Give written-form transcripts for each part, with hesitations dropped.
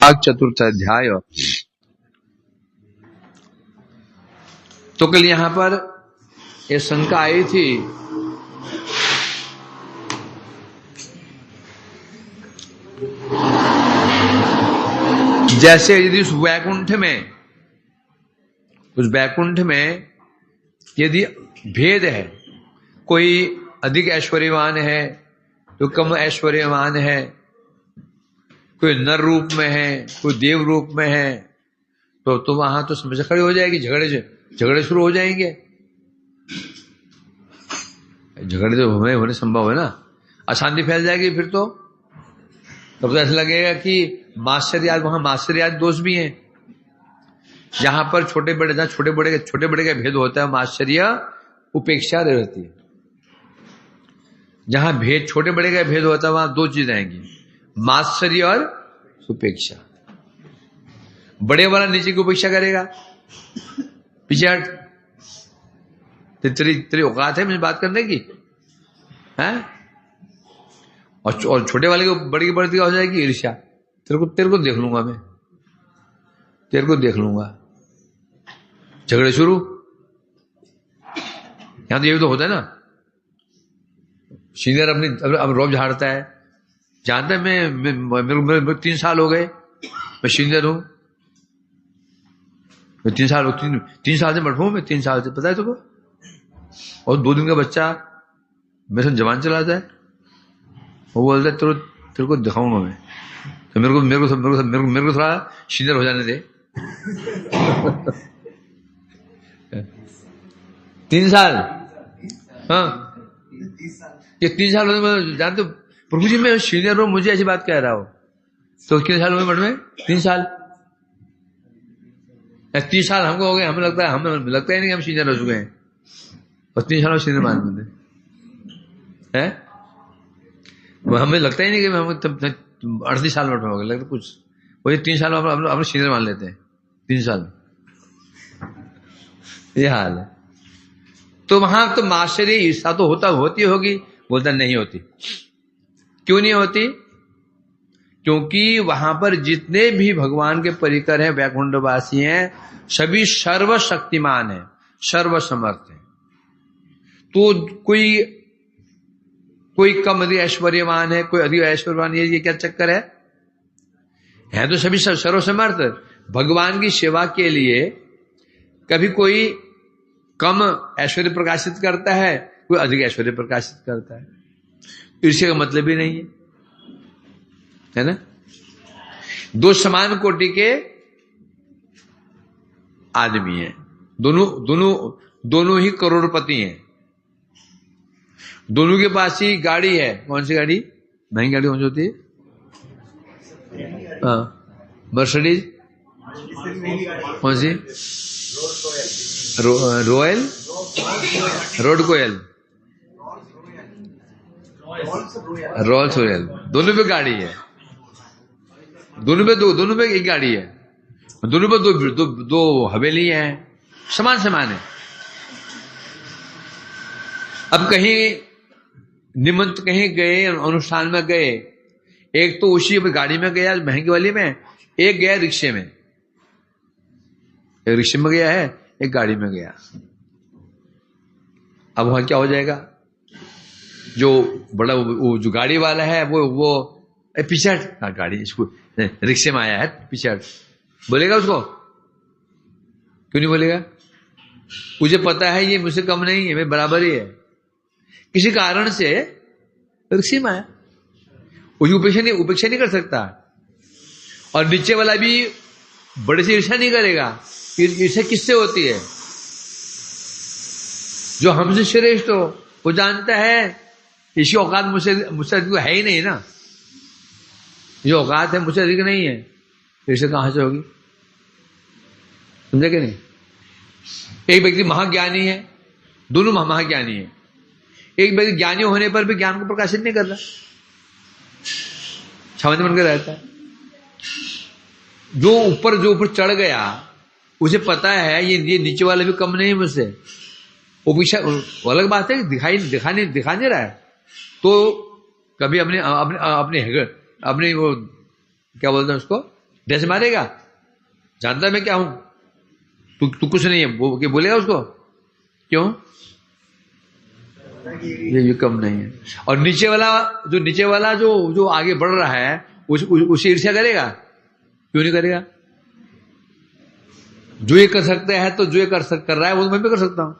भाग चतुर्थ अध्याय। तो कल यहां पर यह शंका आई थी जैसे यदि उस वैकुंठ में यदि भेद है, कोई अधिक ऐश्वर्यवान है, तो कम ऐश्वर्यवान है, कोई नर रूप में है, कोई देव रूप में है, तो वहां तो समस्या खड़ी हो जाएगी, झगड़े शुरू हो जाएंगे। झगड़े तो होने संभव है ना, अशांति फैल जाएगी फिर तो। तब तो ऐसा लगेगा कि वहां माश्चर्यादि दोष भी हैं। जहां पर छोटे बड़े का भेद होता है, माश्चर्य उपेक्षा रहती है। जहां छोटे बड़े का भेद होता है वहां दो चीज आएंगी, माश्चर्य और उपेक्षा। बड़े वाला नीचे की उपेक्षा करेगा, पीछे हट, तेरी औकात है मुझे बात करने की, है? और छोटे वाले को बड़ी की बढ़ती हो जाएगी ईर्ष्या, तेरे को देख लूंगा मैं, तेरे को देख लूंगा, झगड़े शुरू। यहां तो ये भी तो होता है ना, सीनियर अब रोब झाड़ता है, जानता है मेरे 3 साल हो गए, मैं सीनियर हूं, मैं 3 साल से मरफू हूं, मैं 3 साल से, पता है तुमको? और 2 दिन का बच्चा मेरे साथ जवान चलाता है, वो बोलता है तेरे को दिखाऊंगा मैं, तो मेरे को थोड़ा सीनियर हो जाने दे। 3 साल, हाँ, ये 3 साल में जानते हो प्रभु जी मैं सीनियर हूं, मुझे ऐसी बात कह रहा हो, तो कितने साल हुए में? 3 साल। 30 साल हमको हो गए, हमें लगता है नहीं कि हम सीनियर हो चुके हैं, और 3 साल सीनियर मान लेते हैं। हमें लगता ही नहीं कि हम 38 साल में हो गए, लगता कुछ वही 3 साल अपने सीनियर मान लेते हैं, 3 साल, ये हाल है। तो वहां तो माश्चर्य ईर्ष्या तो होती होगी, बोलता नहीं होती। क्यों नहीं होती? क्योंकि वहां पर जितने भी भगवान के परिकर हैं, वैकुंठवासी हैं, सभी सर्वशक्तिमान हैं, सर्वसमर्थ हैं। तो कोई कम अधिक ऐश्वर्यवान है, कोई अधिक ऐश्वर्यवान, ये क्या चक्कर है तो सभी सर्वसमर्थ। भगवान की सेवा के लिए कभी कोई कम ऐश्वर्य प्रकाशित करता है, कोई अधिक ऐश्वर्य प्रकाशित करता है, ईर्ष्या का मतलब ही नहीं है ना। 2 समान कोटि के आदमी हैं, दोनों ही करोड़पति हैं, दोनों के पास ही गाड़ी है। कौन सी गाड़ी? महंगी गाड़ी कौन सी होती है? हाँ, मर्सिडीज। कौन सी? रोयल, रोड कोयल, रोल्स रॉयल, दोनों पे गाड़ी है, दोनों पे एक गाड़ी है, दोनों पे दो हवेली हैं, समान है। अब कहीं निमंत्रण कहीं गए, अनुष्ठान में गए, एक तो उसी गाड़ी में गया महंगी वाली में, एक गया रिक्शे में, एक रिक्शे में गया है, एक गाड़ी में गया। अब वहां क्या हो जाएगा? जो बड़ा जो गाड़ी वाला है वो पीछे हट, गाड़ी इसको रिक्शे में आया है, पीछे हट, बोलेगा उसको? क्यों नहीं बोलेगा? मुझे पता है ये मुझसे कम नहीं है, मैं बराबर ही है, किसी कारण से रिक्शे में आया, उसकी उपेक्षा नहीं कर सकता। और नीचे वाला भी बड़े से ईर्ष्या नहीं करेगा। ईर्ष्या किससे होती है? जो हमसे श्रेष्ठ हो, वो जानता है इसकी औकात मुझसे अधिक है ही नहीं ना, जो औकात है मुझसे अधिक नहीं है, ईर्ष्या कहां से होगी? समझे कि नहीं? एक व्यक्ति महाज्ञानी है, दोनों महाज्ञानी है, एक व्यक्ति ज्ञानी होने पर भी ज्ञान को प्रकाशित नहीं कर रहा, छावनी बनकर रहता है। जो ऊपर चढ़ गया, उसे पता है ये नीचे वाला भी कम नहीं मुझसे, वो पीछे अलग बात है, दिखा नहीं रहा है, तो कभी अपने वो क्या बोलते हैं उसको, डैश मारेगा, जानता मैं क्या हूं, तू कुछ नहीं है, बोलेगा उसको? क्यों? ये कम नहीं है। और नीचे वाला जो आगे बढ़ रहा है उसे ईर्ष्या करेगा? क्यों नहीं करेगा? जो ये कर सकता है तो जो ये कर रहा है वो तो मैं भी कर सकता हूं।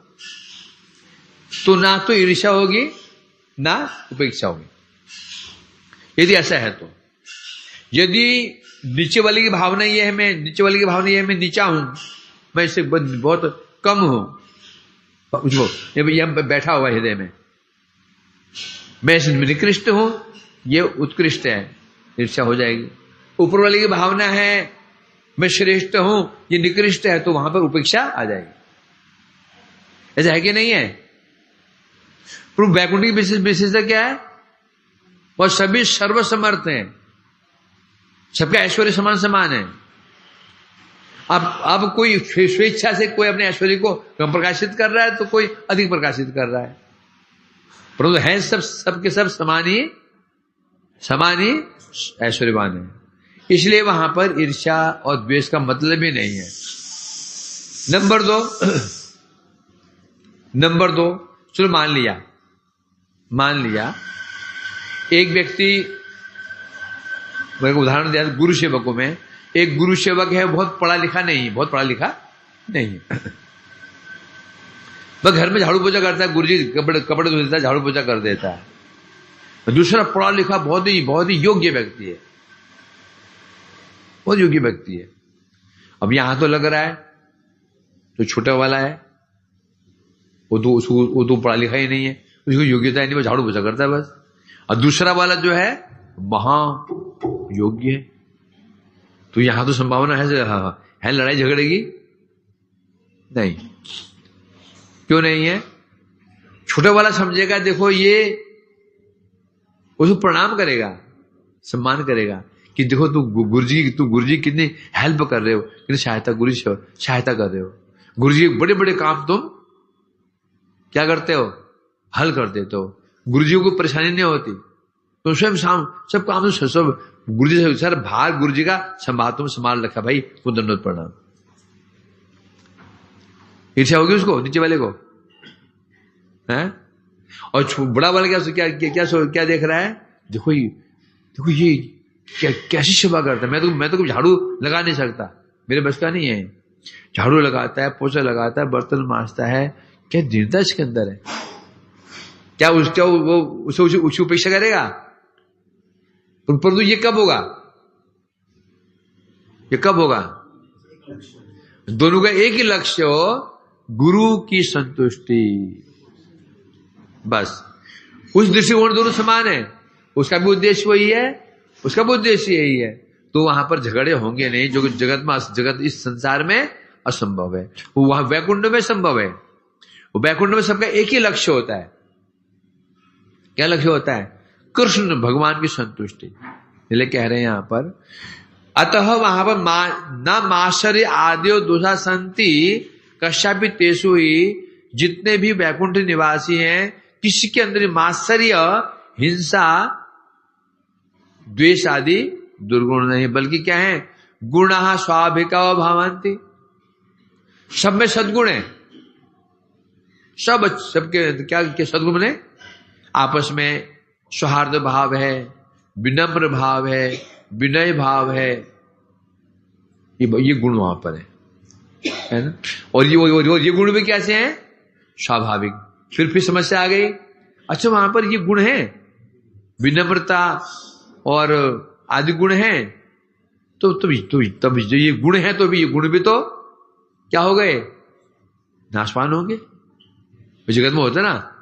तो ना तो ईर्ष्या होगी ना उपेक्षा होगी। यदि ऐसा है तो, यदि नीचे वाले की भावना ये है, मैं नीचा हूं, मैं इससे बहुत कम हूं, उसको यह बैठा हुआ हृदय में, मैं इसमें निकृष्ट हूं, ये उत्कृष्ट है, ईर्ष्या हो जाएगी। ऊपर वाले की भावना है मैं श्रेष्ठ हूं, ये निकृष्ट है, तो वहां पर उपेक्षा आ जाएगी। ऐसा है कि नहीं है? प्रभु वैकुंठ की विशेषता क्या है? वह सभी सर्वसमर्थ हैं, सबका ऐश्वर्य समान है। अब कोई स्वेच्छा से कोई अपने ऐश्वर्य को कम प्रकाशित कर रहा है तो कोई अधिक प्रकाशित कर रहा है, परंतु है सबके सब समान ही ऐश्वर्यवान है। इसलिए वहां पर ईर्ष्या और द्वेष का मतलब ही नहीं है। नंबर दो, चलो मान लिया एक व्यक्ति, मेरे को उदाहरण दिया गुरु सेवकों में, एक गुरु सेवक है, बहुत पढ़ा लिखा नहीं है, वह घर में झाड़ू पोछा करता है, गुरुजी कपड़े धो देता है, झाड़ू पोछा कर देता है। दूसरा पढ़ा लिखा बहुत ही योग्य व्यक्ति है, बहुत योग्य व्यक्ति है। अब यहां तो लग रहा है तो छोटा वाला है, वो तो पढ़ा लिखा ही नहीं है, उसको योग्यता नहीं, वो झाड़ू पोछा करता है बस। और दूसरा वाला जो है महा योग्य है, तो यहां तो संभावना है लड़ाई झगड़े की? नहीं। क्यों नहीं है? छोटा वाला समझेगा, देखो ये, उसको प्रणाम करेगा, सम्मान करेगा कि देखो तू गुरुजी कितनी हेल्प कर रहे हो, कितनी सहायता कर रहे हो। गुरुजी बड़े बड़े काम तुम क्या करते हो, हल कर देते हो, गुरुजी को परेशानी नहीं होती, तो स्वयं सब काम तो सब गुरुजी से, सर भार गुरुजी का संभाल रखा भाई, वो दंडवत प्रणाम। ईर्ष्या होगी उसको, नीचे वाले को है? और बड़ा वाला क्या देख रहा है, देखो ये कैसी सेवा करता है, मैं तो झाड़ू लगा नहीं सकता, मेरे बस का नहीं है। झाड़ू लगाता है, पोछा लगाता है, बर्तन मांजता है, क्या दीनता इसके अंदर है। क्या वो उसकी उपेक्षा करेगा? परंतु ये कब होगा? दोनों का एक ही लक्ष्य हो, गुरु की संतुष्टि, बस। उस दृष्टिकोण दोनों समान है, उसका भी उद्देश्य वही है, उसका भी उद्देश्य यही है, तो वहां पर झगड़े होंगे नहीं, जो जगत इस संसार में असंभव है, वो वहां वैकुंठ में संभव है। वो वैकुंठ में सबका एक ही लक्ष्य होता है। क्या लक्ष्य होता है? कृष्ण भगवान की संतुष्टि। इसलिए कह रहे हैं यहां पर, अतः वहां पर न माश्चर्य आद्यो दोषा संति कश्यापि तेषु ही, जितने भी वैकुंठ निवासी हैं, किसी के अंदर माश्चर्य, हिंसा, द्वेष आदि दुर्गुण नहीं, बल्कि क्या है, गुणः स्वाभाविका भवन्ति, सब में सद्गुण है। सबके क्या सद्गुण बने? आपस में सौहार्द भाव है, विनम्र भाव है, विनय भाव है, ये गुण वहां पर है ना। और ये गुण भी कैसे हैं? स्वाभाविक। फिर समस्या आ गई, अच्छा वहां पर ये गुण है, विनम्रता और आदि गुण है, तो तब ये गुण है, तो भी ये गुण भी तो क्या हो गए? नाशवान होंगे। जगत में होता है ना,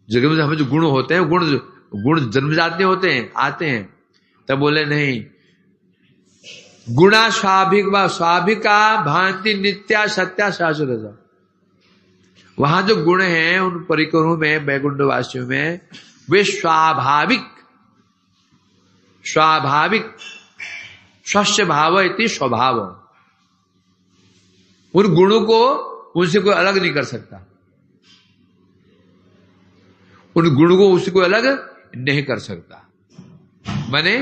जगत में हमें जो गुण होते हैं, गुण जन्मजात होते हैं, आते हैं, तब बोले नहीं, गुणा स्वाभिका भांति नित्या सत्या शाश्वत। वहां जो गुण हैं उन परिकरों में, वैकुंठवासियों में, वे स्वाभाविक स्वस्थ भाव इति स्वभाव, उन गुणों को उनसे कोई अलग नहीं कर सकता, उन गुण को उससे कोई अलग नहीं कर सकता। माने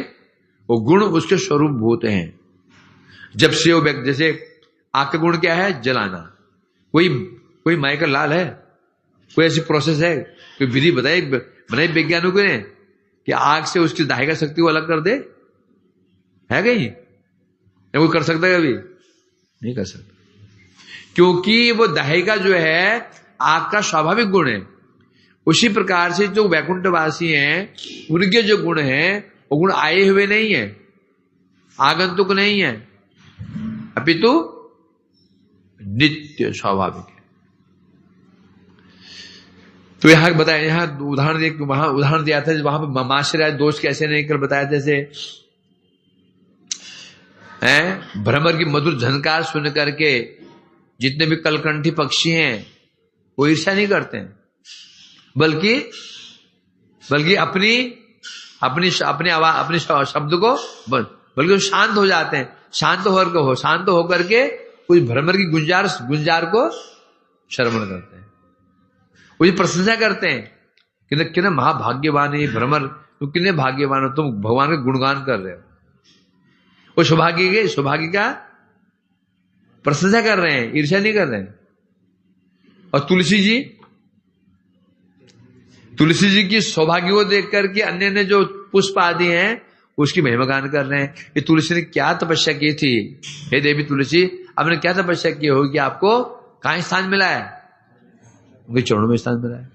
वो गुण उसके स्वरूप भूत हैं, जब से वो व्यक्ति, जैसे आग का गुण क्या है? जलाना। कोई माया का लाल है? कोई ऐसी प्रोसेस है, कोई विधि बनाई वैज्ञानिकों ने कि आग से उसकी दाहिका शक्ति को अलग कर दे? है कहीं? कोई कर सकता है? कभी नहीं कर सकता, क्योंकि वो दाहिका जो है आग का स्वाभाविक गुण है। उसी प्रकार से जो वैकुंठवासी हैं उनके जो गुण हैं वो गुण आए हुए नहीं है, आगंतुक नहीं है, अपितु नित्य स्वाभाविक है। तो यहां बताया, यहां उदाहरण दिया था वहां पर माश्चर्य दोष कैसे नहीं कर बताया। जैसे भ्रमर की मधुर झनकार सुन करके जितने भी कलकंठी पक्षी हैं वो ईर्ष्या नहीं करते हैं, बल्कि अपने शब्द को बल्कि वो शांत हो जाते हैं। शांत होकर के उस भ्रमर की गुंजार को श्रवण करते हैं, उसकी प्रशंसा करते हैं कि कितने महाभाग्यवान है भ्रमर, तुम कितने भाग्यवान हो, तुम भगवान का गुणगान कर रहे हो। वो सौभाग्य का प्रशंसा कर रहे हैं, ईर्ष्या नहीं कर रहे हैं। और तुलसी जी की सौभाग्य को देख करके अन्य ने जो पुष्प आदि हैं उसकी महिमा गान कर रहे हैं कि तुलसी ने क्या तपस्या की थी। हे देवी तुलसी, आपने क्या तपस्या की होगी कि आपको कहां स्थान मिला है? उनके चरणों में स्थान मिला है।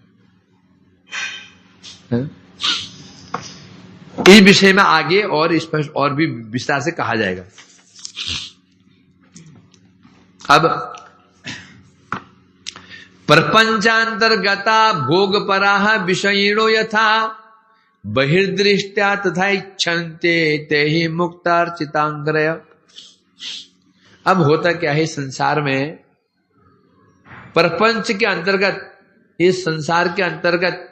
इस विषय में आगे और स्पष्ट और भी विस्तार से कहा जाएगा। अब प्रपंचांतर्गता भोग पराह विषयिणो यथा बहिर्दृष्ट्या तथा इच्छन्ते ते ही मुक्तार्चितांग्रय। अब होता क्या है संसार में, प्रपंच के अंतर्गत, इस संसार के अंतर्गत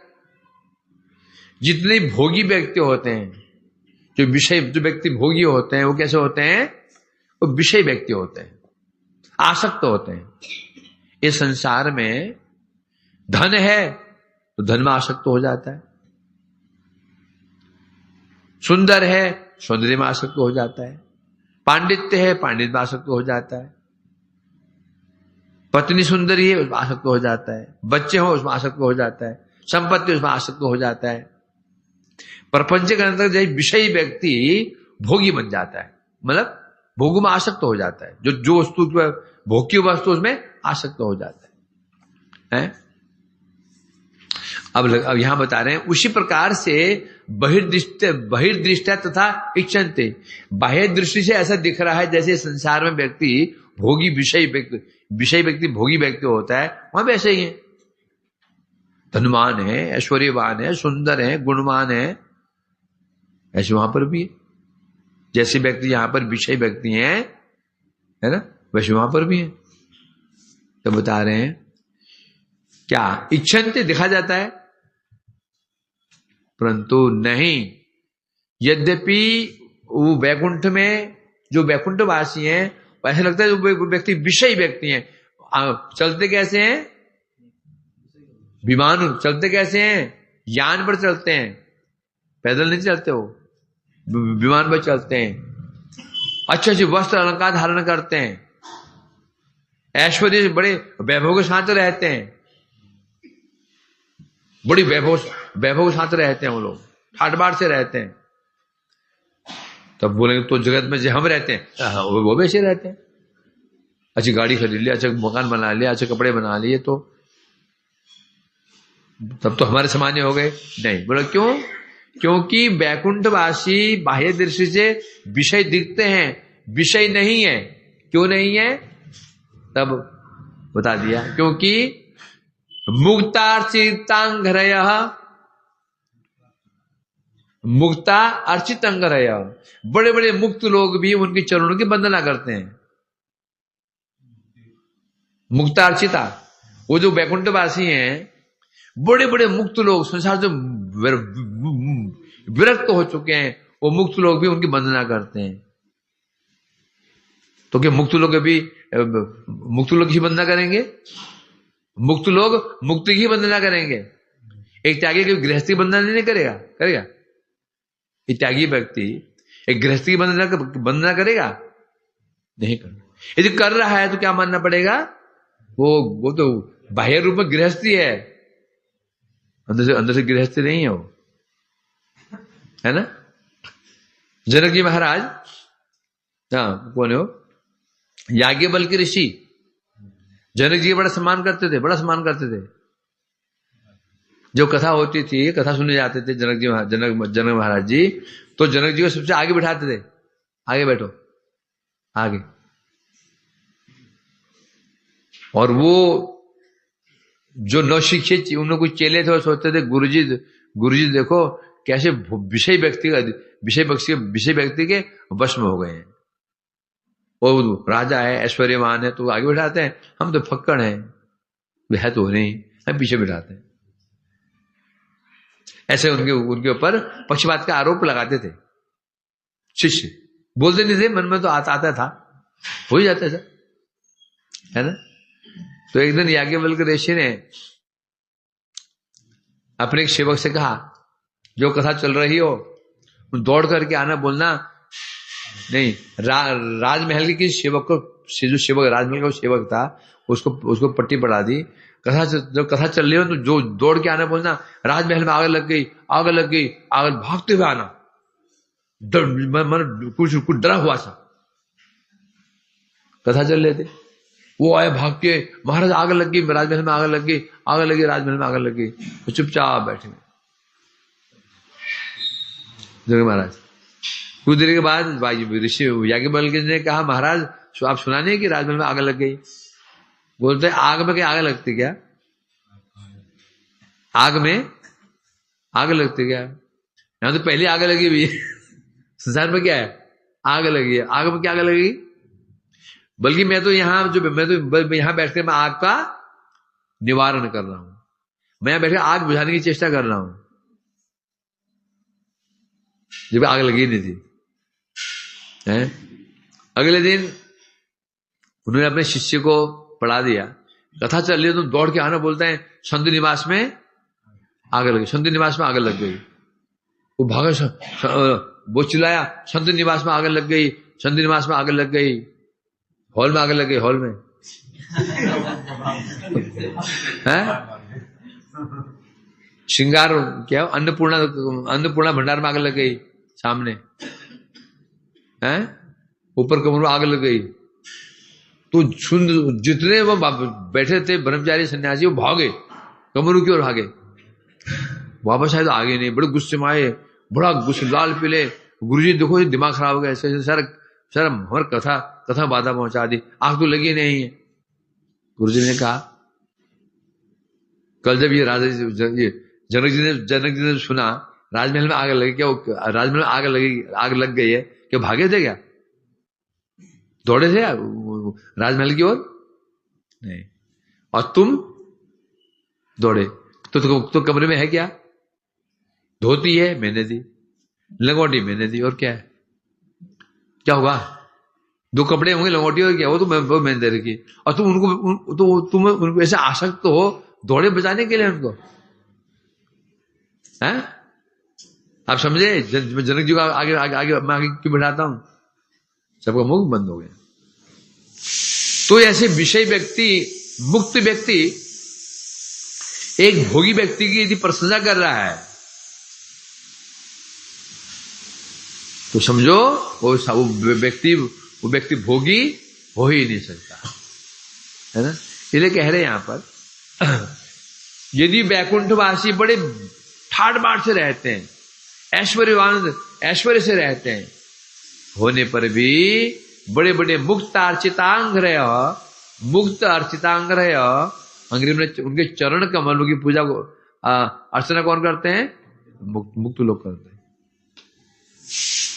जितने भोगी व्यक्ति होते हैं, जो व्यक्ति भोगी होते हैं वो कैसे होते हैं? वो विषय व्यक्ति होते हैं, आसक्त होते हैं। इस संसार में धन है तो धन में आसक्त हो जाता है, सुंदर है सौंदर्य में आसक्त हो जाता है, पांडित्य है पांडित्य में आसक्त हो जाता है, पत्नी सुंदरी है उसमें आसक्त हो जाता है, बच्चे हो उसमें आसक्त हो जाता है, संपत्ति उसमें आसक्त हो जाता है। प्रपंच के अंदर जैसे विषयी व्यक्ति भोगी बन जाता है, मतलब भोग में आसक्त हो जाता है, जो वस्तु भोग की वस्तु उसमें आसक्त हो जाता है। अब यहां बता रहे हैं उसी प्रकार से बहिर्दृष्टया तथा इच्छन्ते, बाह्य दृष्टि से ऐसा दिख रहा है जैसे संसार में व्यक्ति भोगी विषय व्यक्ति भोगी व्यक्ति होता है, वहां भी ऐसे ही है। धनवान है, ऐश्वर्यवान है, सुंदर है, गुणवान है, ऐसे वहां पर भी है। जैसे व्यक्ति यहां पर विषय व्यक्ति हैं, है ना, वैसे वहां पर भी है। तो बता रहे हैं क्या इच्छन्ते दिखा जाता है, परंतु नहीं। यद्यपि वो वैकुंठ में जो वैकुंठवासी हैं ऐसा लगता है वो व्यक्ति विषय व्यक्ति हैं। चलते कैसे हैं? विमान चलते कैसे हैं? यान पर चलते हैं, पैदल नहीं चलते, वो विमान पर चलते हैं। अच्छे अच्छे वस्त्र अलंकार धारण करते हैं, ऐश्वर्य बड़े वैभव के साथ रहते हैं, बड़ी वैभव के साथ रहते हैं, वो लोग ठाट बाट से रहते हैं। तब बोलेंगे तो जगत में जो हम रहते हैं वो वैसे रहते हैं, अच्छी गाड़ी खरीद लिया, अच्छा मकान बना लिया, अच्छे कपड़े बना लिए, तो तब तो हमारे सामान्य हो गए। नहीं, बोला क्यों? क्योंकि वैकुंठवासी बाह्य दृष्टि से विषय दिखते हैं, विषय नहीं है। क्यों नहीं है? तब बता दिया, क्योंकि मुक्तार्चितांग्रय, मुक्ता अर्चितांग्रय, बड़े बड़े मुक्त लोग भी उनके चरणों की वंदना करते हैं। मुक्तार्चिता, वो जो वैकुंठवासी हैं, बड़े बड़े मुक्त लोग, संसार जो विरक्त हो चुके हैं, वो मुक्त लोग भी उनकी वंदना करते हैं। तो क्या मुक्त लोग भी मुक्त लोग की वंदना करेंगे? मुक्त लोग मुक्ति की वंदना करेंगे। एक त्यागी की गृहस्थी वंदना नहीं करेगा? करेगा? एक त्यागी व्यक्ति एक गृहस्थी की वंदना करेगा? नहीं करना। यदि कर रहा है तो क्या मानना पड़ेगा, वो तो बाह्य रूप में गृहस्थी है, अंदर से गृहस्थी नहीं है वो, है ना। जनक जी महाराज, हाँ कौन है वो, याज्ञवल्क्य ऋषि, जनक जी बड़ा सम्मान करते थे, बड़ा सम्मान करते थे। जो कथा होती थी, कथा सुने जाते थे जनक महाराज जी, तो जनक जी को सबसे आगे बिठाते थे, आगे बैठो आगे। और वो जो नौशिक्षित उनको चेले थे, वो सोचते थे गुरुजी देखो कैसे विषय व्यक्ति के वश में हो गए हैं। वो राजा है, ऐश्वर्यवान है, तो आगे बिठाते हैं, हम तो फक्कड़ हैं, वह तो नहीं, हम पीछे बिठाते हैं। ऐसे उनके ऊपर पक्षपात का आरोप लगाते थे। शिष्य बोलते नहीं थे, मन में तो आता था, हो ही जाता था, है ना। तो एक दिन याज्ञवल्क्य ऋषि ने अपने एक सेवक से कहा, जो कथा चल रही हो दौड़ करके आना, बोलना नहीं। राजमहल के किसी सेवक को, जो सेवक राजमहल का सेवक था, उसको पट्टी पड़ा दी। जब कथा चल रही हो तो जो दौड़ के आना, बोलना राजमहल में आग लग गई, आग भागते हुए आना, कुछ डरा हुआ सा। कथा चल रहे थे, वो आए भाग के, महाराज आग लग गई, राजमहल में आग लग गई, राजमहल में आग लग गई। तो चुपचाप बैठे जनक महाराज। कुछ देर के बाद ऋषि याज्ञवल्क्य ने कहा, महाराज आप सुना नहीं कि राजमहल में आग लग गई? बोलते आग में क्या आग लगती, क्या आग में आग लगती क्या? यहां तो पहले आग लगी हुई है, संसार में क्या है, आग लगी है, आग में क्या आग लगेगी? बल्कि मैं तो यहां बैठकर मैं आग का निवारण कर रहा हूं, मैं यहां बैठकर आग बुझाने की चेष्टा कर रहा हूं, जब आग लगी नहीं थी। अगले दिन उन्होंने अपने शिष्य को पढ़ा दिया, कथा चल रही है, तुम दौड़ के आना, बोलते हैं संत निवास में आग लगी, संत निवास में आग लग गई। वो भागा, वो चिल्लाया, संत निवास में आग लग गई, संत निवास में आग लग गई, हॉल में आग लग गई, हॉल में है श्रृंगार क्या, अन्नपूर्णा भंडार में आग लग गई, सामने है, ऊपर कमर में आग लग गई। तो जितने वो बैठे थे ब्रह्मचारी सन्यासी, वो भागे, कमरू की ओर भागे, वापस आए तो आगे नहीं, बड़े गुस्से में आए, बड़ा गुस्से, लाल पीले। गुरुजी देखो दिमाग खराब हो गया, ऐसे सर हमारे कथा बाधा पहुंचा दी, आग तो लगी नहीं है। गुरुजी ने कहा, कल जब ये जनक जी ने सुना राजमहल में आग लगी, क्या राजमहल में आग लग गई है, क्या भागे थे, क्या दौड़े थे राजमहल की ओर? नहीं। और तुम दौड़े तो कमरे में है क्या, धोती है मैंने दी, लंगोटी मैंने दी, और क्या है, क्या होगा? दो कपड़े होंगे, लंगोटी और क्या, वो मैंने दे रखी। और तुम उनको ऐसे आसक्त हो दौड़े बचाने के लिए उनको, हैं? आप समझे? जनक जी को आगे मैं आगे क्यों बैठाता हूं, सबका मुख बंद हो गया। तो ऐसे विषय व्यक्ति, मुक्त व्यक्ति एक भोगी व्यक्ति की यदि प्रशंसा कर रहा है, तो समझो वो व्यक्ति भोगी हो ही नहीं सकता, है ना। इसलिए कह रहे हैं यहां पर, यदि वैकुंठवासी बड़े ठाट बाट से रहते हैं, ऐश्वर्य से रहते हैं, होने पर भी बड़े बड़े मुक्त अर्चितांग्रह अंग्रेजी में उनके चरण कमलों की पूजा को अर्चना कौन करते हैं? मुक्त लोग करते हैं।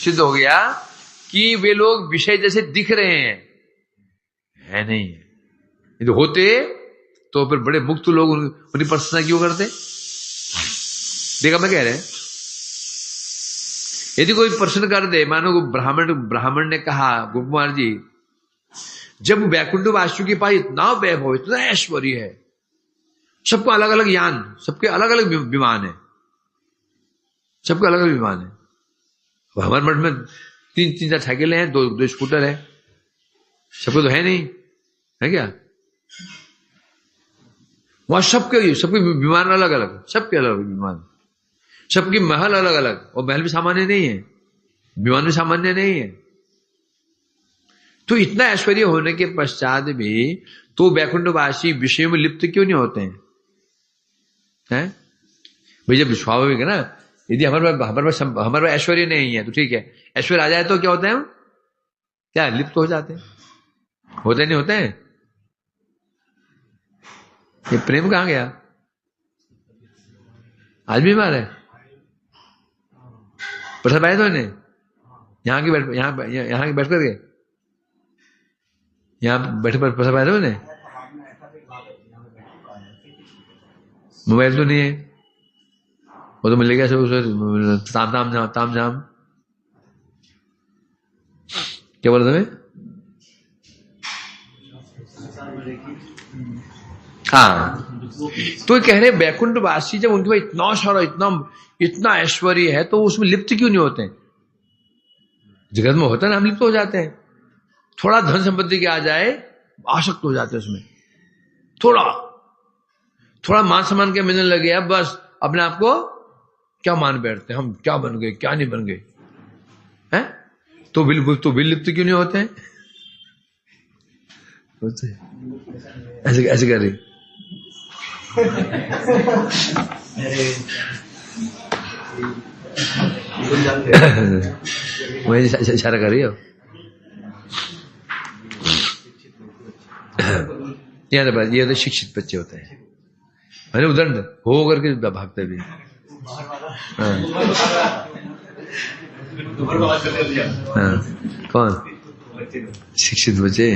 सिद्ध हो गया कि वे लोग विषय जैसे दिख रहे हैं, है नहीं है। यदि होते तो फिर बड़े मुक्त लोग उनकी प्रशंसा क्यों करते? देखा मैं कह रहे हैं, यदि कोई प्रश्न कर दे, मानो ब्राह्मण ने कहा, गोकुमार जी जब वैकुंठ वासु के पास इतना वैभव, इतना ऐश्वर्य है, सबको अलग अलग यान, सबके अलग अलग विमान है, सबके अलग अलग विमान है। हमारे मठ में तीन साइकिलें हैं, दो स्कूटर है, सबको तो है नहीं, है क्या? वहां सबके विमान अलग अलग, सबके अलग विमान, सबकी महल अलग अलग, और महल भी सामान्य नहीं है, विमान भी सामान्य नहीं है। तो इतना ऐश्वर्य होने के पश्चात भी तो वैकुंठवासी विषय में लिप्त क्यों नहीं होते हैं? भाई जब स्वाभाविक है ना, यदि हमारे पास ऐश्वर्य नहीं है तो ठीक है, ऐश्वर्य आ जाए तो क्या होता है? हम क्या लिप्त हो जाते हैं? होते नहीं होते हैं? ये प्रेम कहां गया? आज भी बीमार है? प्रसाद पाए तो इन्हें यहाँ की बैठ करके, यहाँ बैठे पर प्रसाद पाए तो इन्हें? मोबाइल तो नहीं है, वो तो मिलेगा सब ताम झाम। क्या बोला तुम्हें? हाँ, तो कह रहे वैकुंठवासी जब उनके पास इतना सारा इतना ऐश्वर्य है तो उसमें लिप्त क्यों नहीं होते? जगत में होता है ना, हम लिप्त हो जाते हैं। थोड़ा धन संपत्ति के आ जाए आसक्त हो जाते हैं उसमें, थोड़ा मान सम्मान के मिलने लगे, अब बस अपने आप को क्या मान बैठते हैं, हम क्या बन गए, क्या नहीं बन गए हैं? तो बिल लिप्त क्यों नहीं होते हैं? ऐसे कर रही वही इशारा कर रही हो। ये तो शिक्षित बच्चे होते हैं, मैंने उदाहरण हो करके भागते भी। कौन? शिक्षित बच्चे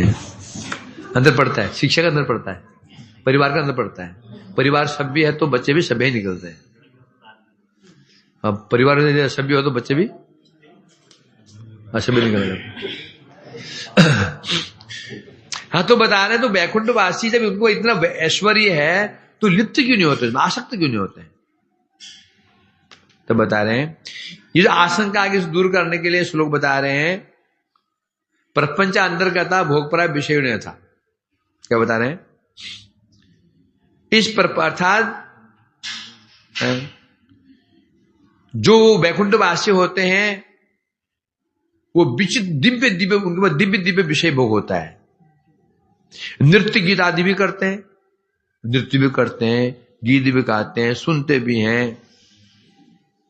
अंदर पड़ता है, शिक्षा का अंदर पड़ता है, परिवार का अंदर पड़ता है। परिवार सभ्य है तो बच्चे भी सभ्य ही निकलते हैं। अब परिवार में असभ्य हो तो बच्चे भी असभ्य निकलेंगे। हाँ, तो बता रहे तो वैकुंठवासी जब उनको इतना ऐश्वर्य है तो लिप्त क्यों नहीं होते, आसक्त क्यों नहीं होते? तो बता रहे हैं ये जो आशंका आगे से दूर करने के लिए श्लोक बता रहे हैं, प्रपंच अंतर्गता भोगपरा विषय ने था। क्या बता रहे हैं? इस अर्थात जो वैकुंठवासी होते हैं वो दिव्य उनके पास दिव्य विषय भोग होता है। नृत्य गीत आदि भी करते हैं, नृत्य भी करते हैं, गीत भी गाते हैं, सुनते भी हैं,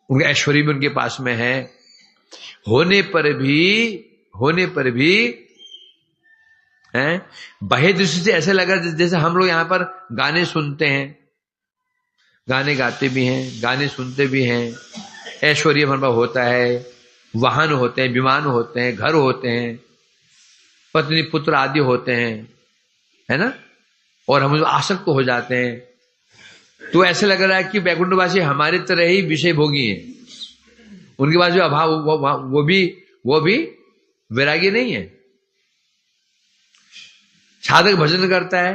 उनका ऐश्वर्य भी उनके पास में है। होने पर भी हैं, बाह्य दृष्टि से ऐसे लगा जैसे हम लोग यहां पर गाने सुनते हैं, गाने गाते भी हैं, गाने सुनते भी हैं, ऐश्वर्य हमारे पास होता है, वाहन होते हैं, विमान होते हैं, घर होते हैं, पत्नी पुत्र आदि होते हैं, है ना, और हम आसक्त हो जाते हैं। तो ऐसे लग रहा है कि वैकुंठवासी हमारी तरह ही विषय भोगी हैं, उनके पास जो अभाव वो भी वैराग्य नहीं है। साधक भजन करता है,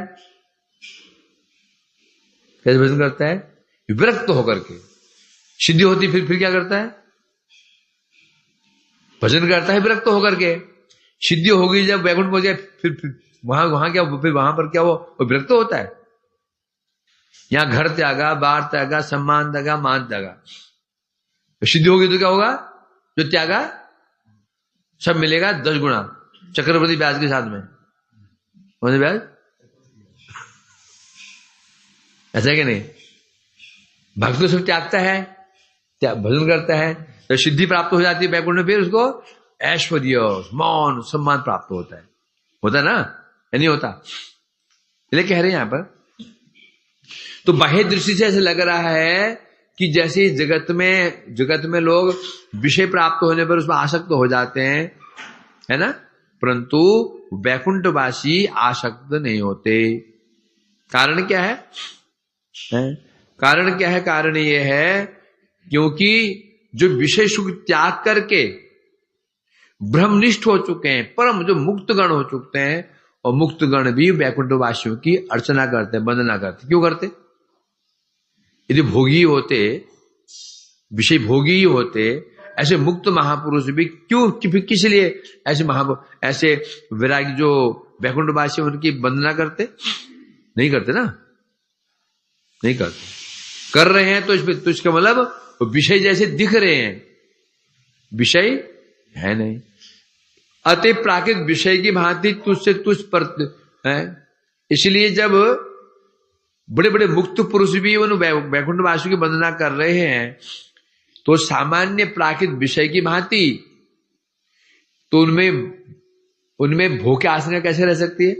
कैसे भजन करता है? विरक्त होकर के। सिद्धि होती फिर क्या करता है? भजन करता है विरक्त होकर के। सिद्धि होगी जब वैकुंठ पहुंच गया फिर वहां क्या, फिर वहां पर क्या वो विरक्त होता है? यहां घर त्यागा, बार त्यागा, सम्मान त्यागा, मान त्यागा। सिद्धि होगी तो क्या होगा? जो त्यागा सब मिलेगा 10 गुना चक्रवर्ती ब्याज के साथ में। ब्याज ऐसा कि नहीं? भक्त सब त्यागता है, भजन करता है, तो सिद्धि प्राप्त हो जाती है वैकुंठ में, फिर उसको ऐश्वर्य मान सम्मान प्राप्त होता है ना, या नहीं होता? इसलिए कह रहे हैं यहां पर, तो बाह्य दृष्टि से ऐसे लग रहा है कि जैसे जगत में लोग विषय प्राप्त होने पर उसमें आसक्त हो जाते हैं, है ना, परंतु वैकुंठवासी आसक्त नहीं होते। कारण क्या है? कारण यह है क्योंकि जो विषय सुख त्याग करके ब्रह्मनिष्ठ हो चुके हैं, परम जो मुक्त गण हो चुके हैं, और मुक्त गण भी वैकुंठवासियों की अर्चना करते हैं, वंदना करते। क्यों करते? यदि भोगी होते, विषय भोगी ही होते, ऐसे मुक्त महापुरुष भी क्यों, किस लिए ऐसे विरागी जो वैकुंठवासी उनकी वंदना करते? नहीं करते ना, नहीं करते। कर रहे हैं तो इसका मतलब विषय जैसे दिख रहे हैं, विषय है नहीं। अति प्राकृत विषय की भांति तुझसे तुझ पर है। इसलिए जब बड़े बड़े मुक्त पुरुष भी उन वैकुंठवासी की वंदना कर रहे हैं तो सामान्य प्राकृत विषय की भांति तो उनमें भोग की आशंका कैसे रह सकती है?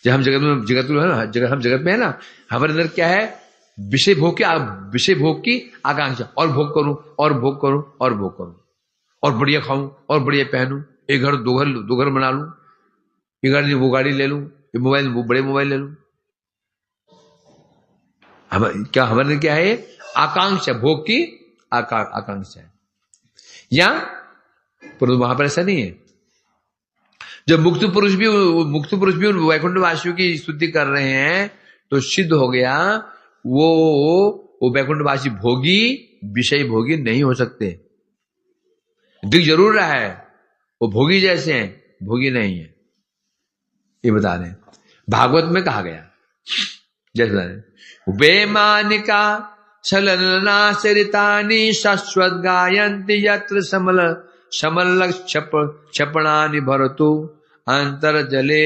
जब हम जगत में है ना, हमारे अंदर क्या है? विषय भोग की आकांक्षा, और भोग करूं और भोग करूं और भोग करूं, और बढ़िया खाऊं और बढ़िया पहनूं, एक घर दो घर बना लूं, ये गाड़ी वो गाड़ी ले लूं, ये मोबाइल वो बड़े मोबाइल ले लूं। हमारे अंदर क्या है? आकांक्षा, भोग की आकांक्षा है। या परंतु वहां पर ऐसा नहीं है। जब मुक्त पुरुष भी वैकुंठवासियों की स्तुति कर रहे हैं तो सिद्ध हो गया वो वैकुंठवासी भोगी, विषय भोगी नहीं हो सकते। दिख जरूर रहा है वो भोगी जैसे हैं, भोगी नहीं है, ये बता रहे हैं। भागवत में कहा गया जैसे बता रहे, बेमानिका छलना चरितानि शाश्वत गायन्ति यत्र समल क्षपणानि भरतु अंतर्जले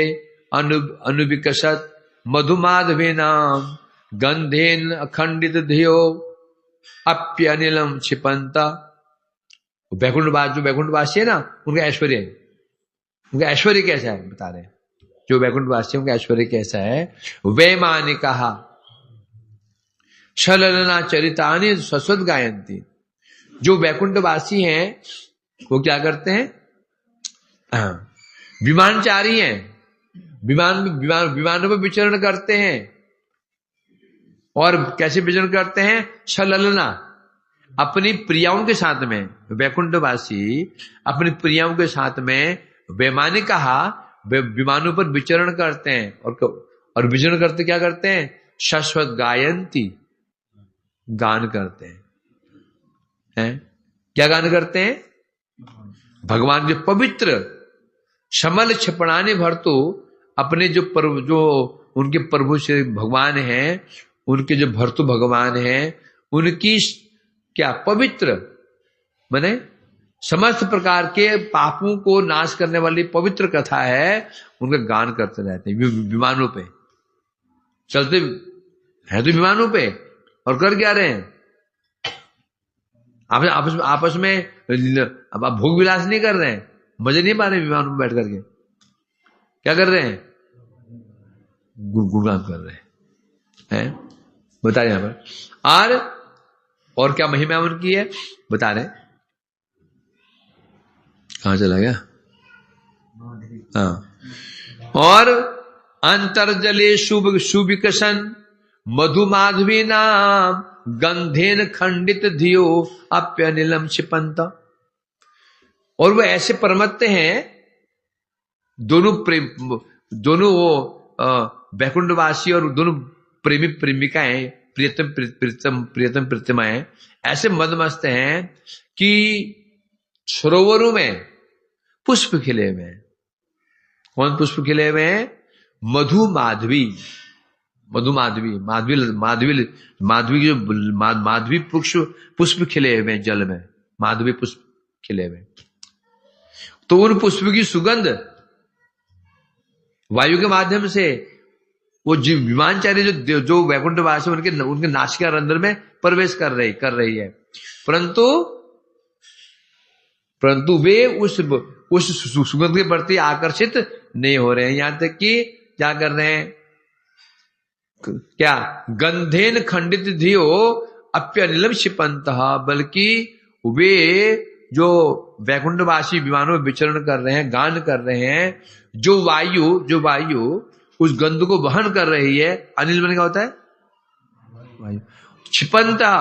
अनुविकसत मधुमाधवेनाम गंधेन अखंडित धियो अप्यनिलम क्षिपंता। वैकुंठवासी है ना, उनका ऐश्वर्य कैसा है बता रहे हैं। जो वैकुंठवासी उनका ऐश्वर्य कैसा है? वैमानिका छलना चरितानि शाश्वत गायन्ति। जो वैकुंठवासी हैं वो क्या करते हैं? विमानचारी हैं, विमानों पर विचरण करते हैं। और कैसे विचरण करते हैं? छलना, अपनी प्रियाओं के साथ में। वैकुंठवासी अपनी प्रियाओं के साथ में वैमानिका विमानों पर विचरण करते हैं। और विचरण करते क्या करते हैं? शाश्वत गायन्ति, गान करते हैं। क्या गान करते हैं? भगवान जो पवित्र समल क्षपणानि भरतु, अपने जो उनके प्रभु श्री भगवान हैं, उनके जो भरतु भगवान हैं, उनकी क्या पवित्र माने समस्त प्रकार के पापों को नाश करने वाली पवित्र कथा है, उनका गान करते रहते हैं। विमानों पे चलते हैं तो विमानों पे, और कर क्या रहे हैं? आपस में अब आप भोग विलास नहीं कर रहे हैं, मजे नहीं पा रहे विमानों में बैठ करके। क्या कर रहे हैं? गुणगान कर रहे हैं। बता रहे यहां पर। और क्या महिमा उनकी है बता रहे। कहां चला गया? हाँ। और अंतर्जले सुविकसन मधुमाधवी नाम गंधेन खंडित धियो अप्यनिलम क्षिपंत। और वो ऐसे परमत्ते हैं, दोनों वो वैकुंठवासी और दोनों प्रेमी प्रेमिकाएं, प्रियतम प्रीतमाएं ऐसे मदमस्त हैं कि सरोवरों में पुष्प खिले हुए हैं। कौन पुष्प खिले हुए हैं? माधवी जो माधवी पुष्प खिले हुए हैं जल में, माधवी पुष्प खिले हुए। तो उन पुष्प की सुगंध वायु के माध्यम से वो विमानचारी जो वैकुंठवासी उनके नासिका रंध्र में प्रवेश कर रही है। परंतु वे उस सुगंध के प्रति आकर्षित नहीं हो रहे हैं। यहां तक कि क्या कर रहे हैं? क्या? गंधेन खंडित धियो अप्यनिलम क्षिपंतः, बल्कि वे जो वैकुंठवासी विमानों में विचरण कर रहे हैं, गान कर रहे हैं, जो वायु उस गंध को वहन कर रही है। अनिल मन क्या होता है? वायु। क्षिपंता,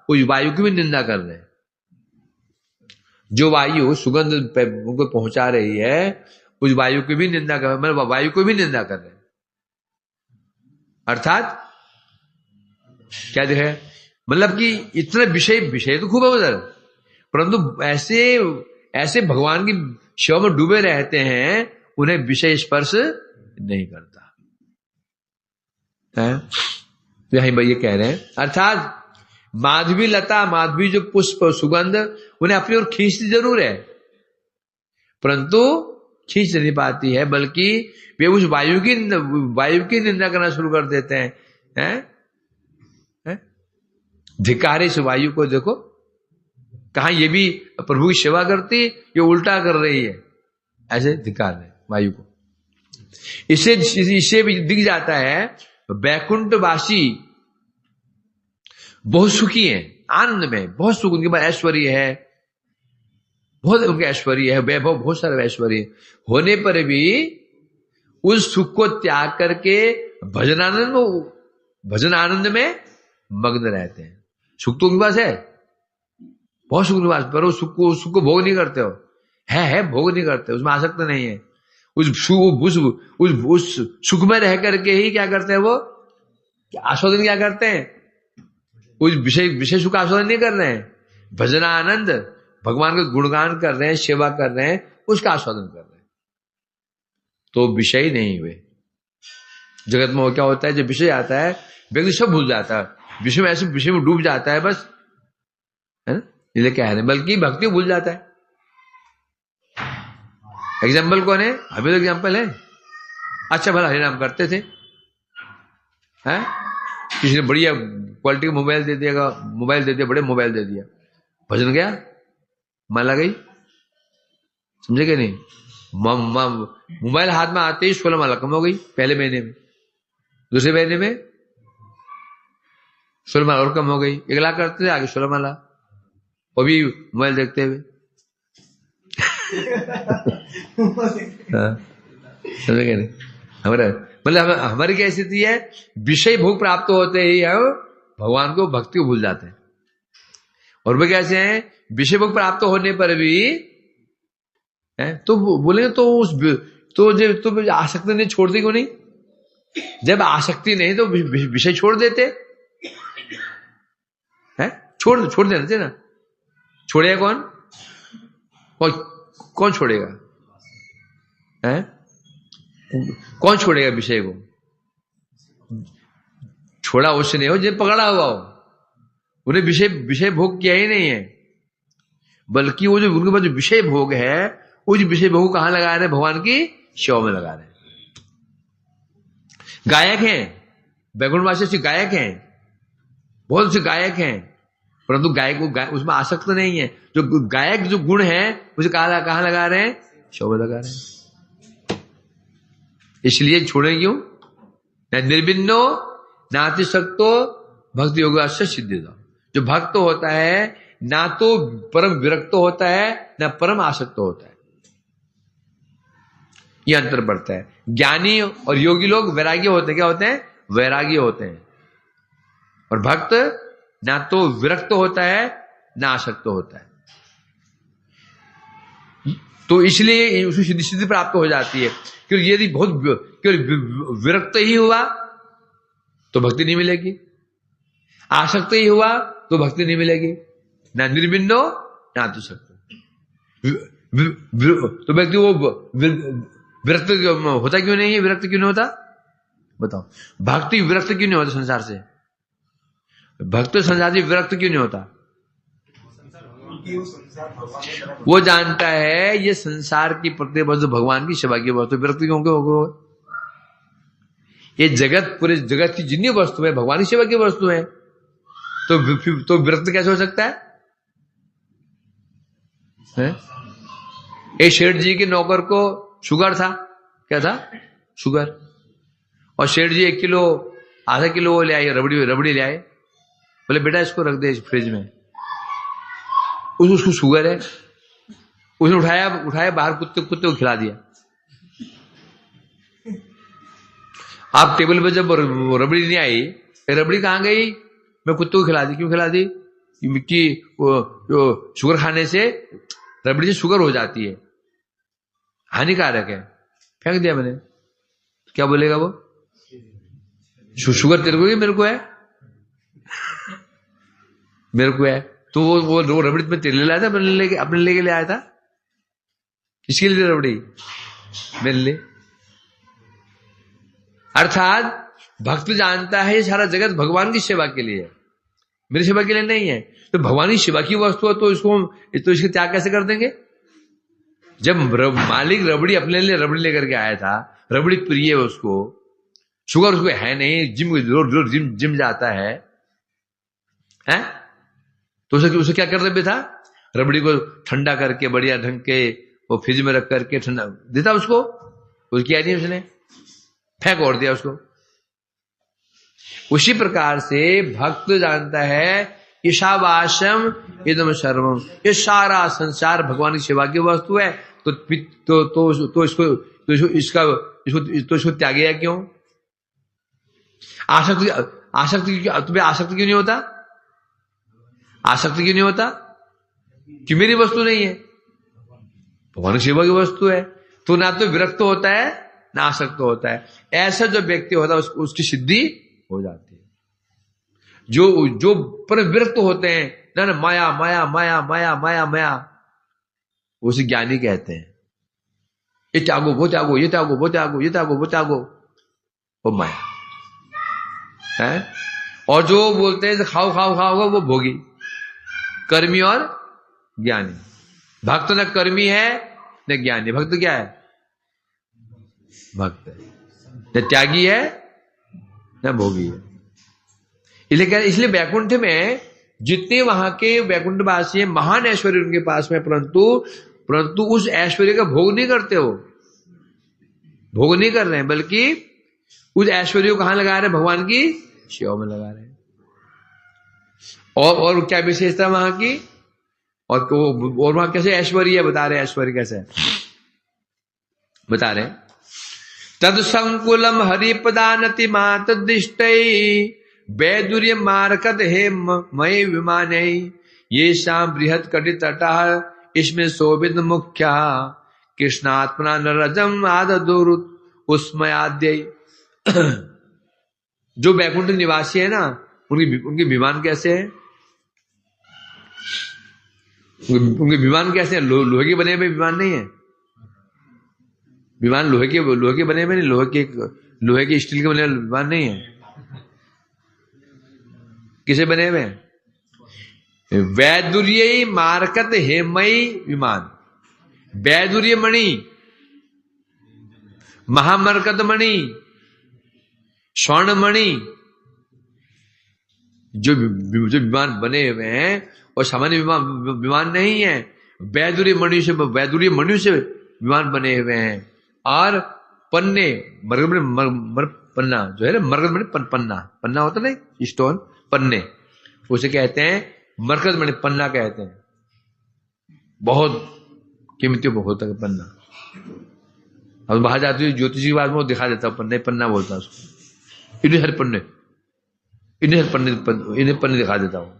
उस वायु की भी निंदा कर रहे हैं। जो वायु सुगंध उनको पहुंचा रही है, उस वायु की भी निंदा कर, मतलब वायु को भी निंदा कर रहे हैं। अर्थात क्या है? मतलब कि इतना विषय तो खूब है उधर, परंतु ऐसे ऐसे भगवान की सेवा में डूबे रहते हैं, उन्हें विषय स्पर्श नहीं करता है। तो यही भाई ये कह रहे हैं, अर्थात माधवी लता, माधवी जो पुष्प सुगंध, उन्हें अपनी ओर खींचती जरूर है, परंतु खींच नहीं पाती है, बल्कि वे उस वायु की निंदा करना शुरू कर देते हैं। धिक्कार इस वायु को, देखो कहा ये भी प्रभु की सेवा करती, ये उल्टा कर रही है, ऐसे धिक्कार है वायु को। इससे भी दिख जाता है वैकुंठवासी बहुत सुखी है, आनंद में बहुत सुख, उनके पास ऐश्वर्य है, बहुत उनके ऐश्वर्य है, वैभव, बहुत सारे ऐश्वर्य होने पर भी उस सुख को त्याग करके भजन आनंद में मग्न रहते हैं। सुख तो उनके पास है, बहुत सुख उनके पास, पर वो सुख को भोग नहीं करते हो, है भोग नहीं करते, उसमें आसक्त नहीं है। उस सुख में रह करके ही क्या करते हैं, वो आस्वादन क्या करते हैं, उस विषय सुख आस्वादन नहीं कर रहे हैं, भजन आनंद, भगवान का गुणगान कर रहे हैं, सेवा कर रहे हैं, उसका आस्वादन कर रहे हैं, तो विषय नहीं हुए। जगत में क्या होता है, जब विषय आता है व्यक्ति सब भूल जाता है, विषय में डूब जाता है बस, है ना, इसलिए क्या है, बल्कि भक्ति भूल जाता है। एग्जाम्पल कौन है, अभी तो एग्जाम्पल है, अच्छा भला हरिनाम करते थे, हैं, किसी ने बढ़िया क्वालिटी का मोबाइल दे दिया, बड़े मोबाइल दे दिया, भजन गया, माला गई, समझे क्या नहीं, मोबाइल हाथ में आते ही 16 माला कम हो गई, पहले महीने में, दूसरे महीने में 16 माला और कम हो गई, 1 लाख करते थे, आगे 16 माला, वो भी मोबाइल देखते हुए। समझे क्या नहीं, मतलब हमारी क्या स्थिति है, विषय भोग प्राप्त होते ही हम भगवान को, भक्ति को भूल जाते हैं। और वे कैसे हैं, विषय भोग प्राप्त होने पर भी है, तो बोलेंगे तो जब आसक्ति नहीं छोड़ती क्यों नहीं, जब आसक्ति नहीं तो विषय छोड़ देते हैं, छोड़ देना चाहिए ना। छोड़ेगा कौन छोड़ेगा, है कौन छोड़ेगा विषय को, छोड़ा उससे नहीं हो जिन्हें पकड़ा हुआ हो, उन्हें विषय भोग किया ही नहीं है, बल्कि वो जो उनके पास जो विषय भोग है, उस विषय भोग को कहां लगा रहे हैं, भगवान की सेवा में लगा रहे हैं। गायक हैं, वैकुंठवासी से गायक हैं, बहुत से गायक हैं, परंतु गायक उसमें आसक्त नहीं है। जो गायक जो गुण है उसे कहां लगा रहे हैं, सेवा में लगा रहे हैं। इसलिए छोड़े क्यों, निर्विन्नो नातिशक्तो भक्ति योग से सिद्धिदा। जो भक्त होता है ना तो परम विरक्त होता है, ना परम आसक्त होता है, यह अंतर पड़ता है। ज्ञानी और योगी लोग वैरागी होते हैं, क्या होते हैं, वैरागी होते हैं, और भक्त ना तो विरक्त होता है ना आसक्त होता है। तो इसलिए उसे सिद्धि प्राप्त हो जाती है, क्योंकि यदि बहुत विरक्त ही हुआ तो भक्ति नहीं मिलेगी, आसक्त ही हुआ तो भक्ति नहीं मिलेगी, ना निर्विन्नो ना तो सक्त। तो व्यक्ति वो विरक्त होता क्यों नहीं है, विरक्त क्यों नहीं होता, बताओ। भक्ति विरक्त क्यों नहीं होता संसार से, भक्त संसार से विरक्त क्यों नहीं होता, वो जानता है ये संसार की प्रत्येक वस्तु भगवान की सेवा की वस्तु, विरक्त क्यों होगा, ये जगत, पूरे जगत की जितनी वस्तु है भगवान की सेवा की वस्तु है, तो विरक्त कैसे हो सकता है? एक शेठ जी के नौकर को शुगर था, क्या था, शुगर, और शेठ जी 1 किलो आधा किलो वो ले आए, रबड़ी ले आए, बोले बेटा इसको रख दे फ्रिज में, उसको शुगर है, उसने उठाया बाहर कुत्ते को खिला दिया। आप टेबल पे जब रबड़ी नहीं आई, रबड़ी कहां गई, मैं कुत्ते को खिला दी, क्यों खिला दी, कि शुगर खाने से, रबड़ी से शुगर हो जाती है, हानिकारक है, फेंक दिया मैंने। क्या बोलेगा वो, शुगर तेरे को है मेरे को है, मेरे को है, तो वो रबड़ी में तेरे लिए लाया था, अपने लेके ले आया था? किसके लिए रबड़ी? मेरे लिए। अर्थात भक्त जानता है ये सारा जगत भगवान की सेवा के लिए है, मेरी सेवा के लिए नहीं है। तो भगवान की सेवा की वस्तु है तो इसके त्याग कैसे कर देंगे? जब मालिक रबड़ी अपने लिए रबड़ी लेकर के आया था, रबड़ी प्रिय है उसको, शुगर उसको है नहीं, जिम जाता है, हैं? तो उसे क्या कर रहे था? रबड़ी को ठंडा करके बढ़िया ढंग के वो फ्रिज में रख करके ठंडा देता उसको किया नहीं, उसने फेंक और दिया उसको। उसी प्रकार से भक्त जानता है ईशावासम इदम सर्वम, ये सारा संसार भगवान की सेवा की वस्तु है, तो इसको त्यागेगा क्यों? आसक्ति तुम्हें आसक्ति क्यों नहीं होता? आसक्ति क्यों नहीं होता? कि मेरी वस्तु नहीं है, भगवान की सेवा की वस्तु है। तो ना तो विरक्त होता है ना आसक्त होता है। ऐसा जो व्यक्ति होता है उसकी सिद्धि हो जाती है। जो पर विरक्त होते हैं ना माया माया माया माया माया माया, उसे ज्ञानी कहते हैं। ये त्यागो वो त्यागो, ये त्यागो वो त्यागो, ये त्यागो वो त्यागो, वो माया है। और जो बोलते हैं खाओ खाओ खाओ, वो भोगी, कर्मी और ज्ञानी। भक्त न कर्मी है न ज्ञानी, भक्त क्या है? भक्त है, न त्यागी है न भोगी है। इसलिए वैकुंठ में जितने वहां के वैकुंठवासी हैं, महान ऐश्वर्य उनके पास में, परंतु उस ऐश्वर्य का भोग नहीं करते, हो भोग नहीं कर रहे हैं, बल्कि उस ऐश्वर्य को कहां लगा रहे हैं? भगवान की सेवा में लगा रहे हैं। और क्या विशेषता वहां की? और वहां कैसे ऐश्वर्य बता रहे हैं? ऐश्वर्य कैसे बता रहे हैं? तद संकुलम हरिपदानति मात दिष्टै वैदुर्य मारकत हे मय विमाने ये शाम बृहत कटि तटा इसमें शोभित मुख्या कृष्णात्मना नरजम आदुरुत उस्मयाद्य। जो वैकुंठ निवासी है ना, उनके विमान कैसे है? उनके विमान कैसे हैं? लोहे के बने हुए विमान नहीं है। विमान लोहे के बने हुए नहीं, लोहे के स्टील के बने हुए विमान नहीं है। किसे बने हुए हैं? वैदुर्य मारकत हेमयी विमान, वैदुर्य मणि, महामरकत मणि, स्वर्ण मणि, जो विमान बने हुए हैं और सामान्य विमान नहीं है। वैदुर्य मणि से विमान बने हुए हैं। और पन्ने, मरकत पन्ना जो है ना, मरकत मणि पन्ना होता ना, स्टोन, पन्ने, उसे कहते हैं मरकत मणि, पन्ना कहते हैं। बहुत कीमती होता है पन्ना। अब बाहर जाती है ज्योतिषी के बाद में वो दिखा देता हूं, पन्ना बोलता है उसको। इन्हें हर पन्ने दिखा देता हूं।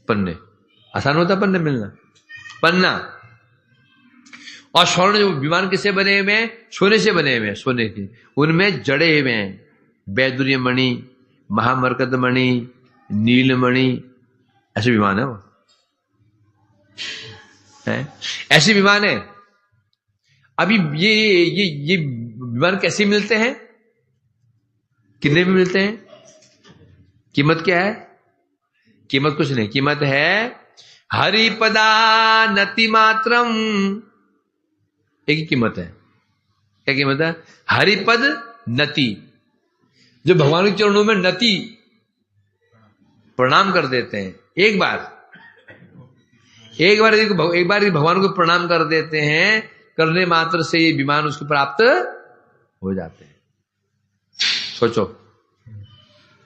पन्ने आसान होता है पन्ने मिलना, पन्ना। और स्वर्ण जो विमान किससे बने हुए हैं? सोने से बने हुए हैं, सोने के। उनमें जड़े हुए हैं वैदुर्य मणि, महामरकत मणि, नीलमणि, ऐसे विमान है वो है, ऐसे विमान है। अभी ये विमान कैसे मिलते हैं? कितने में मिलते हैं? कीमत क्या है? कीमत कुछ नहीं, कीमत है हरिपदा नति मात्रम, एक ही कीमत है। क्या कीमत है? हरिपद नति, जो भगवान के चरणों में नति प्रणाम कर देते हैं। एक बार भगवान को प्रणाम कर देते हैं, करने मात्र से ये विमान उसको प्राप्त हो जाते हैं। सोचो,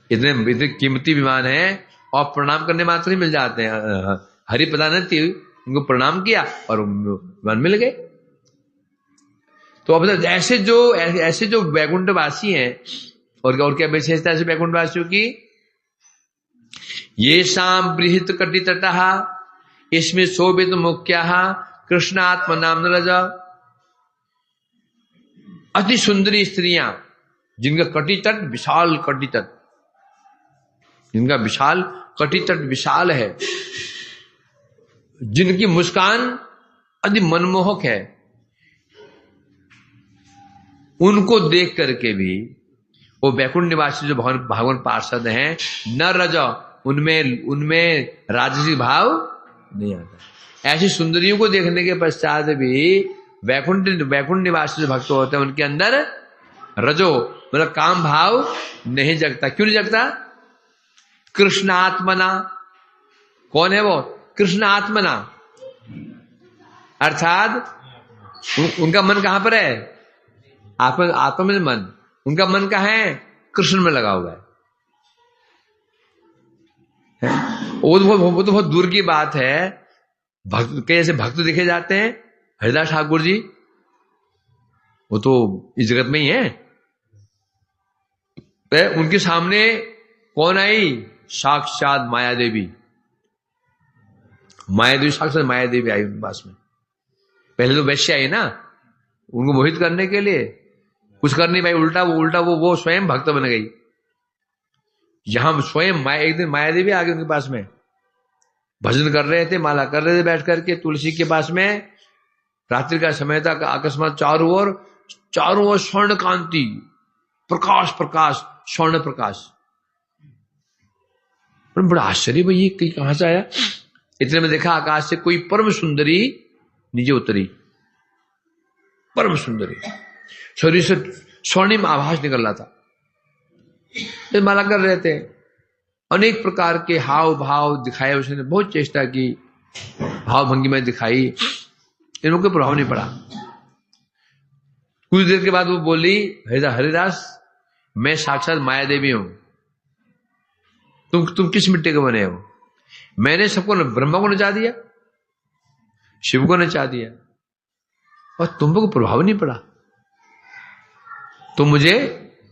इतने कीमती विमान है और प्रणाम करने मात्र ही मिल जाते हैं। हरि प्रधानती उनको प्रणाम किया और विमान मिल गए। तो अब ऐसे जो वैकुंठवासी हैं, और क्या विशेषता है वैकुंठवासियों की? ये शाम बृहत कटि तटः इसमें शोभित मुख्या कृष्णात्म नाम रज। अति सुंदरी स्त्रियां जिनका कटितट विशाल, कटितट जिनका विशाल, कटितट विशाल है, जिनकी मुस्कान अति मनमोहक है, उनको देख करके भी वो वैकुंठ निवासी जो भगवान पार्षद हैं, न रज, उनमें राजसी भाव नहीं आता। ऐसी सुंदरियों को देखने के पश्चात भी वैकुंठ निवासी जो भक्त होते हैं उनके अंदर रजो मतलब काम भाव नहीं जगता। क्यों नहीं जगता? कृष्ण आत्मना। कौन है वो? कृष्ण आत्मना, अर्थात उनका मन कहां पर है? आत्मा में मन, उनका मन कहां है? कृष्ण में लगा हुआ है। वो तो बहुत दूर की बात है। भक्त कैसे भक्त देखे जाते हैं? हरिदास ठाकुर जी, वो तो इस जगत में ही है। उनके सामने कौन आई? साक्षात माया देवी। साक्षात माया देवी आई उनके पास में। पहले तो वैश्य आई ना, उनको मोहित करने के लिए, कुछ कर नहीं पाई, उल्टा वो स्वयं भक्त बन गई। यहां स्वयं एक दिन माया देवी आ गई उनके पास में, भजन कर रहे थे, माला कर रहे थे बैठ करके तुलसी के पास में। रात्रि का समय था, अकस्मात चारों ओर स्वर्ण कांति, प्रकाश, स्वर्ण प्रकाश। बड़ा आश्चर्य, भाई ये कहां से आया? इतने में देखा आकाश से कोई परम सुंदरी नीचे उतरी, परम सुंदरी, शरीर से स्वर्णिम आभास निकल रहा था। माला कर रहे थे, अनेक प्रकार के हाव भाव दिखाए उसने, बहुत चेष्टा की, भाव भंगी में दिखाई, इनमें कोई प्रभाव नहीं पड़ा। कुछ देर के बाद वो बोली, हरिदास मैं साक्षात माया देवी हूं, तुम किस मिट्टी के बने हो? मैंने सबको ब्रह्मा को नचा दिया, शिव को नचा दिया, और तुमको प्रभाव नहीं पड़ा। तुम मुझे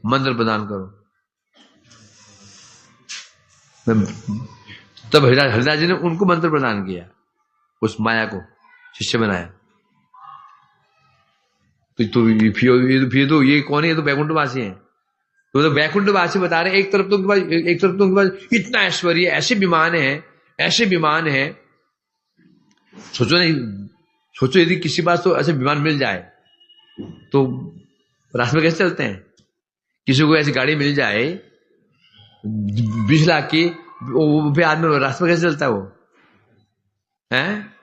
मंत्र प्रदान करो। तब हरिदास जी ने उनको मंत्र प्रदान किया, उस माया को शिष्य बनाया। तो ये कौन है? ये तो वैकुंठवासी है। तो वैकुंठवासी बता रहे, एक तरफ तो उनके पास इतना ऐश्वर्य, ऐसे विमान है। सोचो यदि किसी पास तो ऐसे विमान मिल जाए तो रास्ते में कैसे चलते हैं? किसी को ऐसी गाड़ी मिल जाए 20 लाख की, वो भी आदमी रास्ते में कैसे चलता है? वो है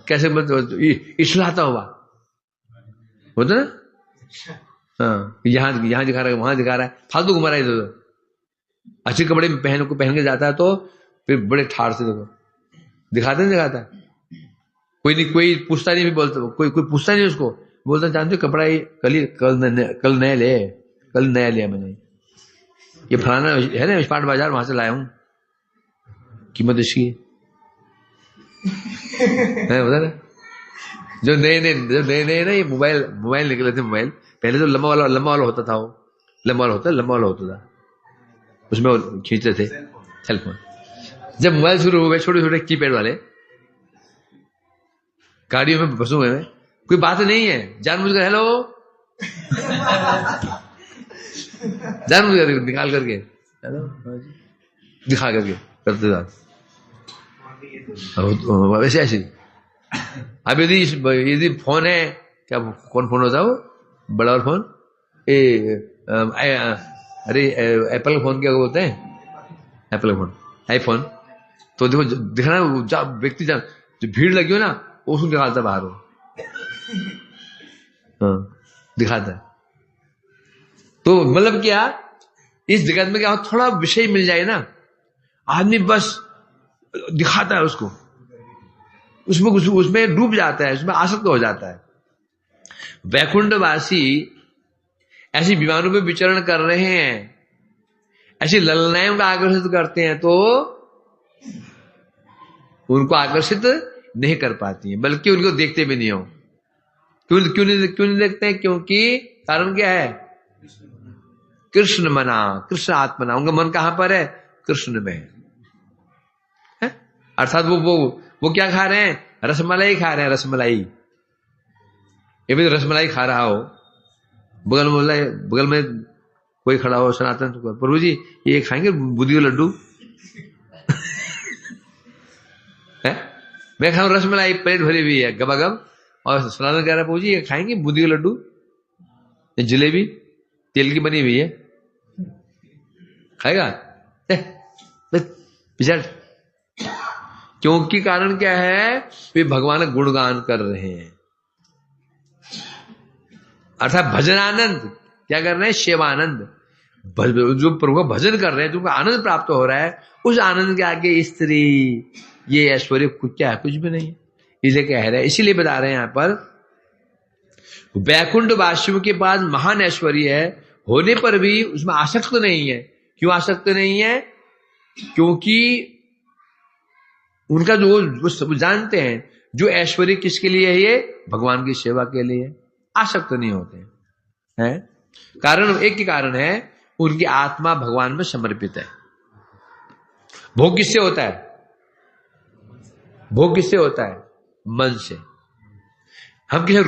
कैसे इछलाता हुआ होता ना। हाँ, यहाँ दिखा रहा है, वहां दिखा रहा है, फालतू घुमा रहा है इधर। अच्छे कपड़े पहन के जाता है तो फिर बड़े ठाड़ से देखो दिखाता है। कोई पूछता नहीं, भी बोलता, कोई पूछता नहीं उसको, बोलता जानते हो कपड़ा कल नया लिया मैंने, ये फलाना है ना स्मार्ट बाजार, वहां से लाया हूं, कीमत इसकी है बता ना। जो नए ना ये मोबाइल निकले थे। मोबाइल पहले तो लंबा वाला होता था, वो लंबा वाला होता था, उसमें खींचते थे सेलफोन। जब मोबाइल शुरू हो गए छोटे कीपैड वाले, गाड़ियों में बसों में कोई बात नहीं है, जानबूझकर हेलो जानबूझकर निकाल करके हेलो दिखा करके करते था। वैसे ऐसे अब यदि फोन है, क्या कौन फोन होता है वो बड़ा और फोन, अरे एप्पल फोन क्या बोलते हैं? Apple phone, iPhone. तो देखो दिखना, व्यक्ति जो भीड़ लगी हो ना, उसको दिखाता बाहर हो, हाँ दिखाता है। तो मतलब क्या, इस जगत में क्या थोड़ा विषय मिल जाए ना, आदमी बस दिखाता है उसको, उसमें डूब जाता है, उसमें आसक्त हो जाता है। वैकुंठवासी ऐसी विमानों में विचरण कर रहे हैं, ऐसी ललनाओं का आकर्षित करते हैं, तो उनको आकर्षित नहीं कर पाती है, बल्कि उनको देखते भी नहीं हो। क्यों नहीं देखते हैं? क्योंकि कारण क्या है? कृष्ण मना, कृष्ण आत्मना। उनका मन कहां पर है? कृष्ण में है। अर्थात वो क्या खा रहे हैं? रसमलाई खा रहे हैं, रसमलाई। ये भी रसमलाई खा रहा हो, बगल में कोई खड़ा हो सनातन, तो प्रभु जी ये खाएंगे बूंदी लड्डू है? मैं खाऊं रसमलाई, प्लेट भरी हुई है गबागब, और सनातन कह रहा पूछी ये खाएंगे बूंदी के लड्डू, ये जलेबी तेल की बनी हुई है, खाएगा? पिछड़। क्योंकि कारण क्या है? वे भगवान का गुणगान कर रहे हैं, अर्थात भजनानंद। क्या कर रहे हैं? शिवानंद। जो प्रभु का भजन कर रहे हैं, तुमको आनंद प्राप्त हो रहा है, उस आनंद के आगे स्त्री, ये ऐश्वर्य क्या है? कुछ भी नहीं है। इसलिए कह रहे हैं, इसीलिए बता रहे हैं यहां पर, वैकुंठ वासियों के पास महान ऐश्वर्य है, होने पर भी उसमें आसक्त नहीं है। क्यों आसक्त नहीं है? क्योंकि उनका जो सब जानते हैं, जो ऐश्वर्य किसके लिए है? ये भगवान की सेवा के लिए। आसक्त नहीं होते हैं। कारण एक ही कारण है, उनकी आत्मा भगवान में समर्पित है। भोग किससे होता है? भोग किससे होता है? मन से। हम किसी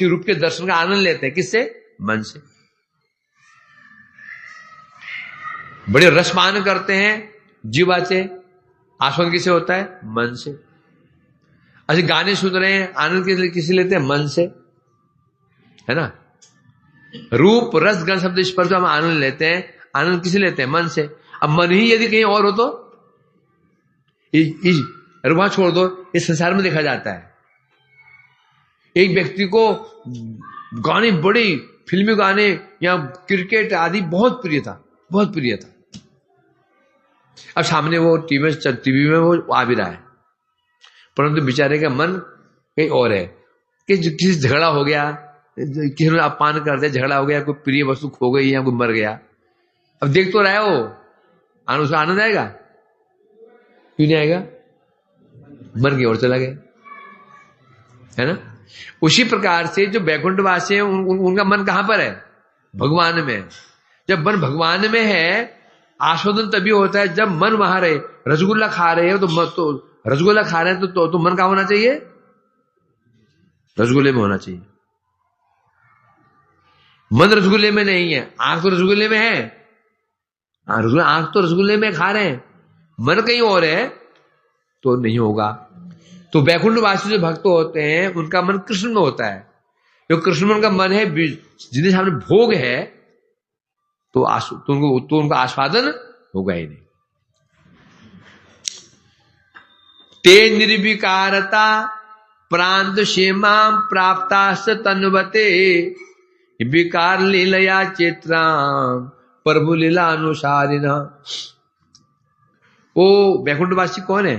रूप के दर्शन का आनंद लेते हैं, किससे? मन से। बड़े रसपान करते हैं जीवा से, आस्वादन किससे होता है? मन से। अच्छा, गाने सुन रहे हैं, आनंद किससे लेते हैं? मन से, है ना? रूप रस गंध शब्द स्पर्श हम आनंद लेते हैं, आनंद किसे लेते हैं? मन से। अब मन ही यदि कहीं और हो तो अरे वहां छोड़ दो, इस संसार में देखा जाता है, एक व्यक्ति को गाने, बड़े फिल्मी गाने या क्रिकेट आदि बहुत प्रिय था, बहुत प्रिय था। अब सामने वो टीवी में वो आ भी रहा है, परंतु बेचारे का मन कहीं और है, कि किसी झगड़ा हो गया, किसी ने अपमान कर दिया, झगड़ा हो गया, कोई प्रिय वस्तु खो गई या कोई मर गया। अब देख तो रहा है वो, उसका आनंद आएगा? क्यों नहीं आएगा? मन की ओर चला गया, है ना? उसी प्रकार से जो वैकुंठवासी है, उनका मन कहां पर है? भगवान में। जब मन भगवान में है, आस्वादन तभी होता है जब मन वहां रहे। रसगुल्ला खा रहे हो तो रसगुल्ला खा रहे हैं तो मन कहां होना चाहिए? रसगुल्ले में होना चाहिए। मन रसगुल्ले में नहीं है, आंख तो रसगुल्ले में है, आंख तो रसगुल्ले में खा रहे हैं, मन कहीं और है तो नहीं होगा। तो वैकुंठवासी जो भक्त होते हैं, उनका मन कृष्ण में होता है। जो कृष्ण में उनका मन है, जिनके सामने भोग है, तो उनका आस्वादन होगा ही नहीं। ते निर्विकारता प्रांत सीमा प्राप्तास तन्वते विकार लीलया चित्राम प्रभु लीला अनुसारिना। वो वैकुंठवासी कौन है?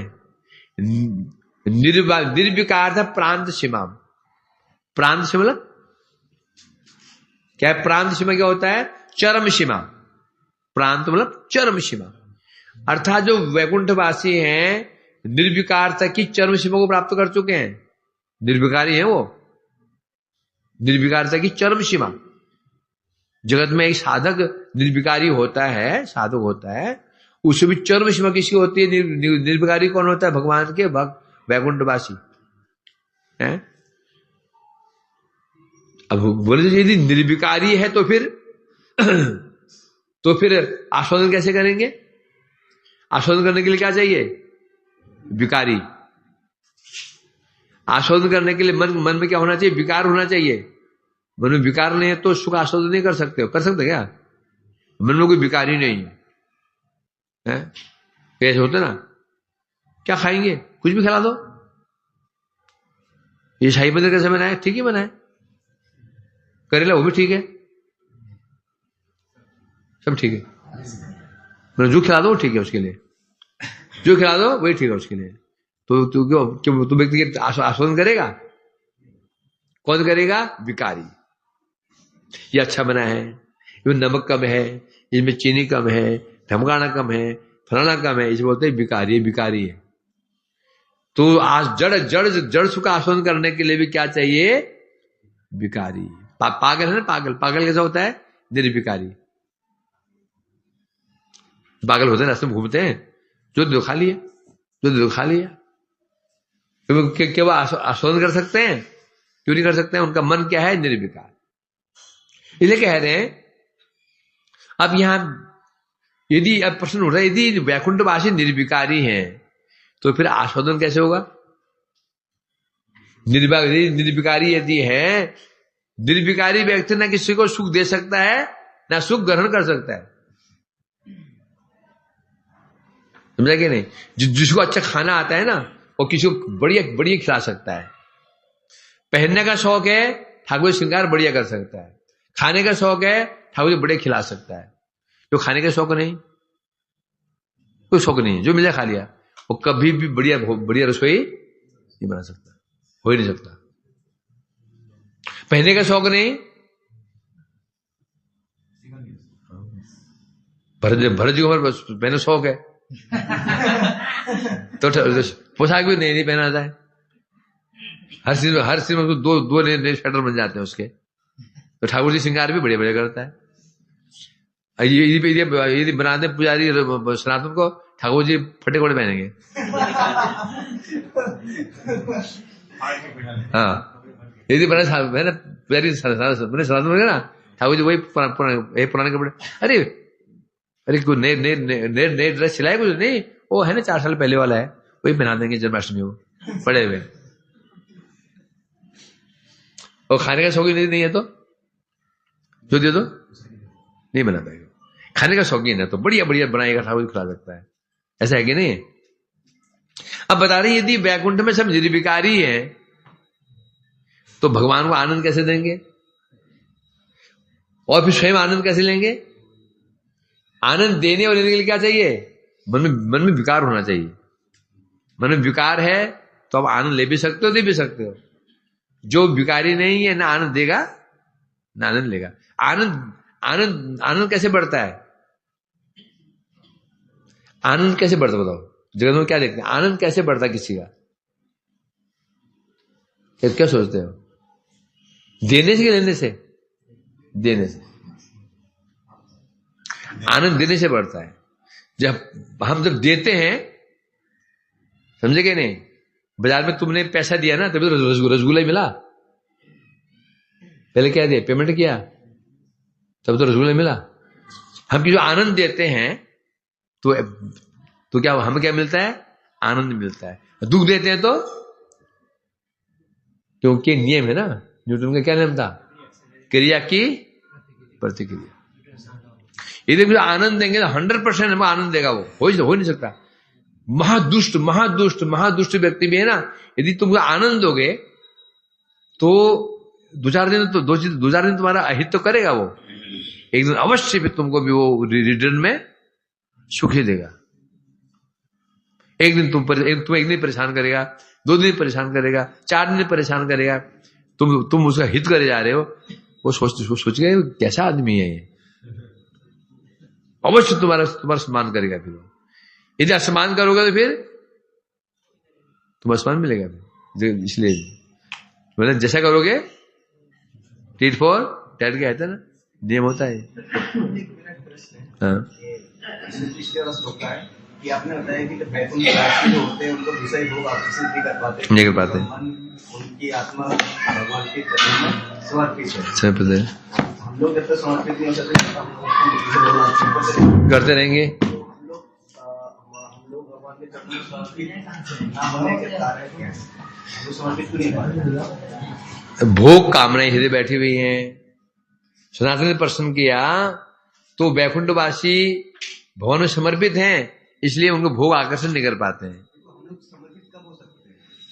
निर्विकार था प्रांत सीमा। प्रांत सीमा मतलब क्या है? प्रांत सीमा क्या होता है? चरम सीमा। प्रांत मतलब चरम सीमा, अर्थात जो वैकुंठवासी हैं, निर्विकारता की चरम सीमा को प्राप्त कर चुके हैं। निर्विकारी है वो, निर्विकारता की चरम सीमा। जगत में एक साधक निर्विकारी होता है, साधक होता है, उससे भी चरम सीमा किसकी होती है? निर्विकारी कौन होता है? भगवान के भक्त वैकुंठवासी है। अब बोले यदि निर्विकारी है तो फिर आस्वादन कैसे करेंगे? आस्वादन करने के लिए क्या चाहिए? विकारी। आस्वादन करने के लिए मन में क्या होना चाहिए? विकार होना चाहिए। मन में विकार नहीं है तो सुख आस्वादन नहीं कर सकते हो। कर सकते क्या? मन में कोई विकार ही नहीं है, कैसे होते ना? क्या खाएंगे? कुछ भी खिला दो। ये शाही पनीर कैसे बनाए? ठीक ही बनाए। करेला वो भी ठीक है, सब ठीक है। जो खिला दो ठीक है उसके लिए, जो खिला दो वही ठीक है उसके लिए। तो तू क्यों तू व्यक्ति के आस्वादन करेगा? कौन करेगा? विकारी। ये अच्छा बना है, इसमें नमक कम है, इसमें चीनी कम है, ढमकाना कम है, फलाना कम है, इसे बोलते हैं विकारी। विकारी है। तो आज जड़ सुख आस्वादन करने के लिए भी क्या चाहिए? विकारी। पागल है ना? पागल कैसा होता है? निर्विकारी। पागल होते हैं, रास्ते में घूमते हैं, जो दिखा लिया, क्या वो आस्वादन कर सकते हैं? क्यों नहीं कर सकते हैं? उनका मन क्या है? निर्विकार। इसलिए कह रहे हैं, अब यहां यदि अब प्रश्न उठ रहा है, यदि वैकुंठवासी निर्विकारी हैं तो फिर आस्वादन कैसे होगा? निर्विकारी यदि है, निर्विकारी व्यक्ति ना किसी को सुख दे सकता है ना सुख ग्रहण कर सकता है। समझा कि नहीं? जिसको अच्छा खाना आता है ना, वो किसी को बढ़िया बढ़िया खिला सकता है। पहनने का शौक है, ठाकुर श्रृंगार बढ़िया कर सकता है। खाने का शौक है, ठाकुर बढ़िया खिला सकता है। जो खाने का शौक नहीं, कोई शौक नहीं है, जो मिला खा लिया, वो कभी भी बढ़िया बढ़िया रसोई नहीं बना सकता, हो ही नहीं सकता। पहनने का शौक नहीं, भरत जी को पहने शौक है तो पोशाक भी नहीं पहना जाता है। हर चीज में दो नए स्वेटर बन जाते हैं उसके। तो ठाकुर जी श्रृंगार भी बढ़िया बढ़िया करता है। यदि बनाते पुजारी सनातन को, ठाकुर जी फटे कोड़े पहनेंगे। हाँ, यदि बना पुजारी सनातन बनेगा ना, ठाकुर जी वही पुराने कपड़े। अरे कोई नए ड्रेस सिलाए कुछ नहीं, वो है ना 4 साल पहले वाला है, वही पहना देंगे जन्माष्टमी को पड़े हुए। और खाने का शौकीन नहीं है तो जो दे दो नहीं बना पाएगा। खाने का शौकीन है तो बढ़िया बढ़िया बनाएगा, ठाकुर खिला सकता है। ऐसा है कि नहीं? अब बता रहे यदि वैकुंठ में सब निर्विकारी है तो भगवान को आनंद कैसे देंगे? और फिर स्वयं आनंद कैसे लेंगे? आनंद देने और लेने के लिए क्या चाहिए? मन में विकार होना चाहिए। मन में विकार है तो आप आनंद ले भी सकते हो, दे भी सकते हो। जो विकारी नहीं है, ना आनंद देगा ना आनंद लेगा। आनंद आनंद आनंद कैसे बढ़ता है? आनंद कैसे बढ़ता, बताओ जगत में क्या देखते हैं? आनंद कैसे बढ़ता है किसी का? क्या सोचते हो? देने से कि लेने से? देने से। आनंद देने से बढ़ता है। जब देते हैं, समझे कि नहीं? बाजार में तुमने पैसा दिया ना, तभी तो रसगुल्ला ही मिला। पहले क्या दिया? पेमेंट किया, तब तो रसगुल्ला मिला। हम जो आनंद देते हैं तो क्या हमें क्या मिलता है? आनंद मिलता है। दुख देते हैं तो, क्योंकि नियम है ना, न्यूटन का क्या नियम था? क्रिया की प्रतिक्रिया। यदि मुझे आनंद देंगे तो 100% हमें आनंद देगा। वो हो नहीं सकता। महादुष्ट महादुष्ट महादुष्ट व्यक्ति भी है ना, यदि तुमको आनंद दोगे तो 2-4 दिन तुम्हारा अहित तो करेगा। वो एक दिन अवश्य भी तुमको भी वो रिटर्न में सुख ही देगा। एक दिन तुम एक दिन परेशान करेगा, 2 दिन परेशान करेगा, 4 दिन परेशान करेगा। तुम उसका हित करे जा रहे हो, वो सोचेगा कैसा आदमी है ये। अवश्य तुम्हारा सम्मान करेगा। फिर यदि असम्मान करोगे तो फिर तुम असमान मिलेगा। इसलिए मतलब जैसा करोगे टीट फॉर टैट कहते हैं ना, नियम होता है। हाँ, कि आपने बताया कि वैकुंठ निवासी जो होते हैं उनको विषय भोग आकर्षित नहीं कर पाते, उनकी आत्मा भगवान के चरणों में समर्पित है। हम लोग जब तक समर्पित नहीं हो सकते करते रहेंगे। हम लोग भगवान के चरणों में समर्पित ना होने के कारण क्या है? हम समर्पित क्यों नहीं पाते? भोग कामनाएं हृदय बैठी हुई हैं। सनातन ने प्रश्न किया तो वैकुंठवासी भवन में समर्पित हैं, इसलिए उनको भोग आकर्षण नहीं कर पाते हैं।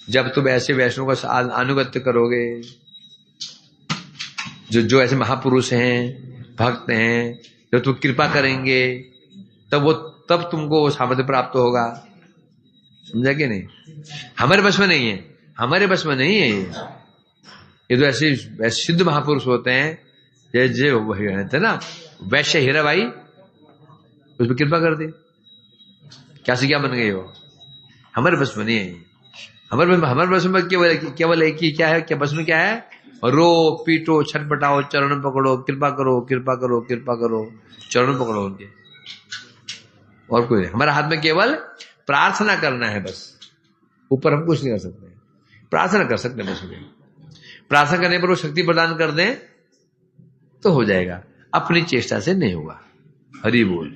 जब तुम ऐसे वैष्णव का अनुगत्य करोगे, जो ऐसे महापुरुष हैं, भक्त हैं, जब तुम कृपा करेंगे तब तुमको सामर्थ्य प्राप्त होगा। समझा कि नहीं? हमारे बस में नहीं है, हमारे बस में नहीं है ये तो ऐसे सिद्ध महापुरुष होते हैं। जैसे ना वैश्य हीरा भाई, उस पर कृपा कर दी, क्या से क्या बन गई वो। हमारे बस में नहीं है। हमारे बस में केवल एक ही क्या है, क्या बस में क्या है? रो पीटो छटपटाओ, चरण पकड़ो, कृपा करो कृपा करो कृपा करो, चरण पकड़ो उनके, और कोई नहीं। हमारे हाथ में केवल प्रार्थना करना है बस। ऊपर हम कुछ नहीं कर सकते, प्रार्थना कर सकते हैं बस। प्रार्थना करने पर वो शक्ति प्रदान कर दें तो हो जाएगा, अपनी चेष्टा से नहीं होगा। हरि बोल।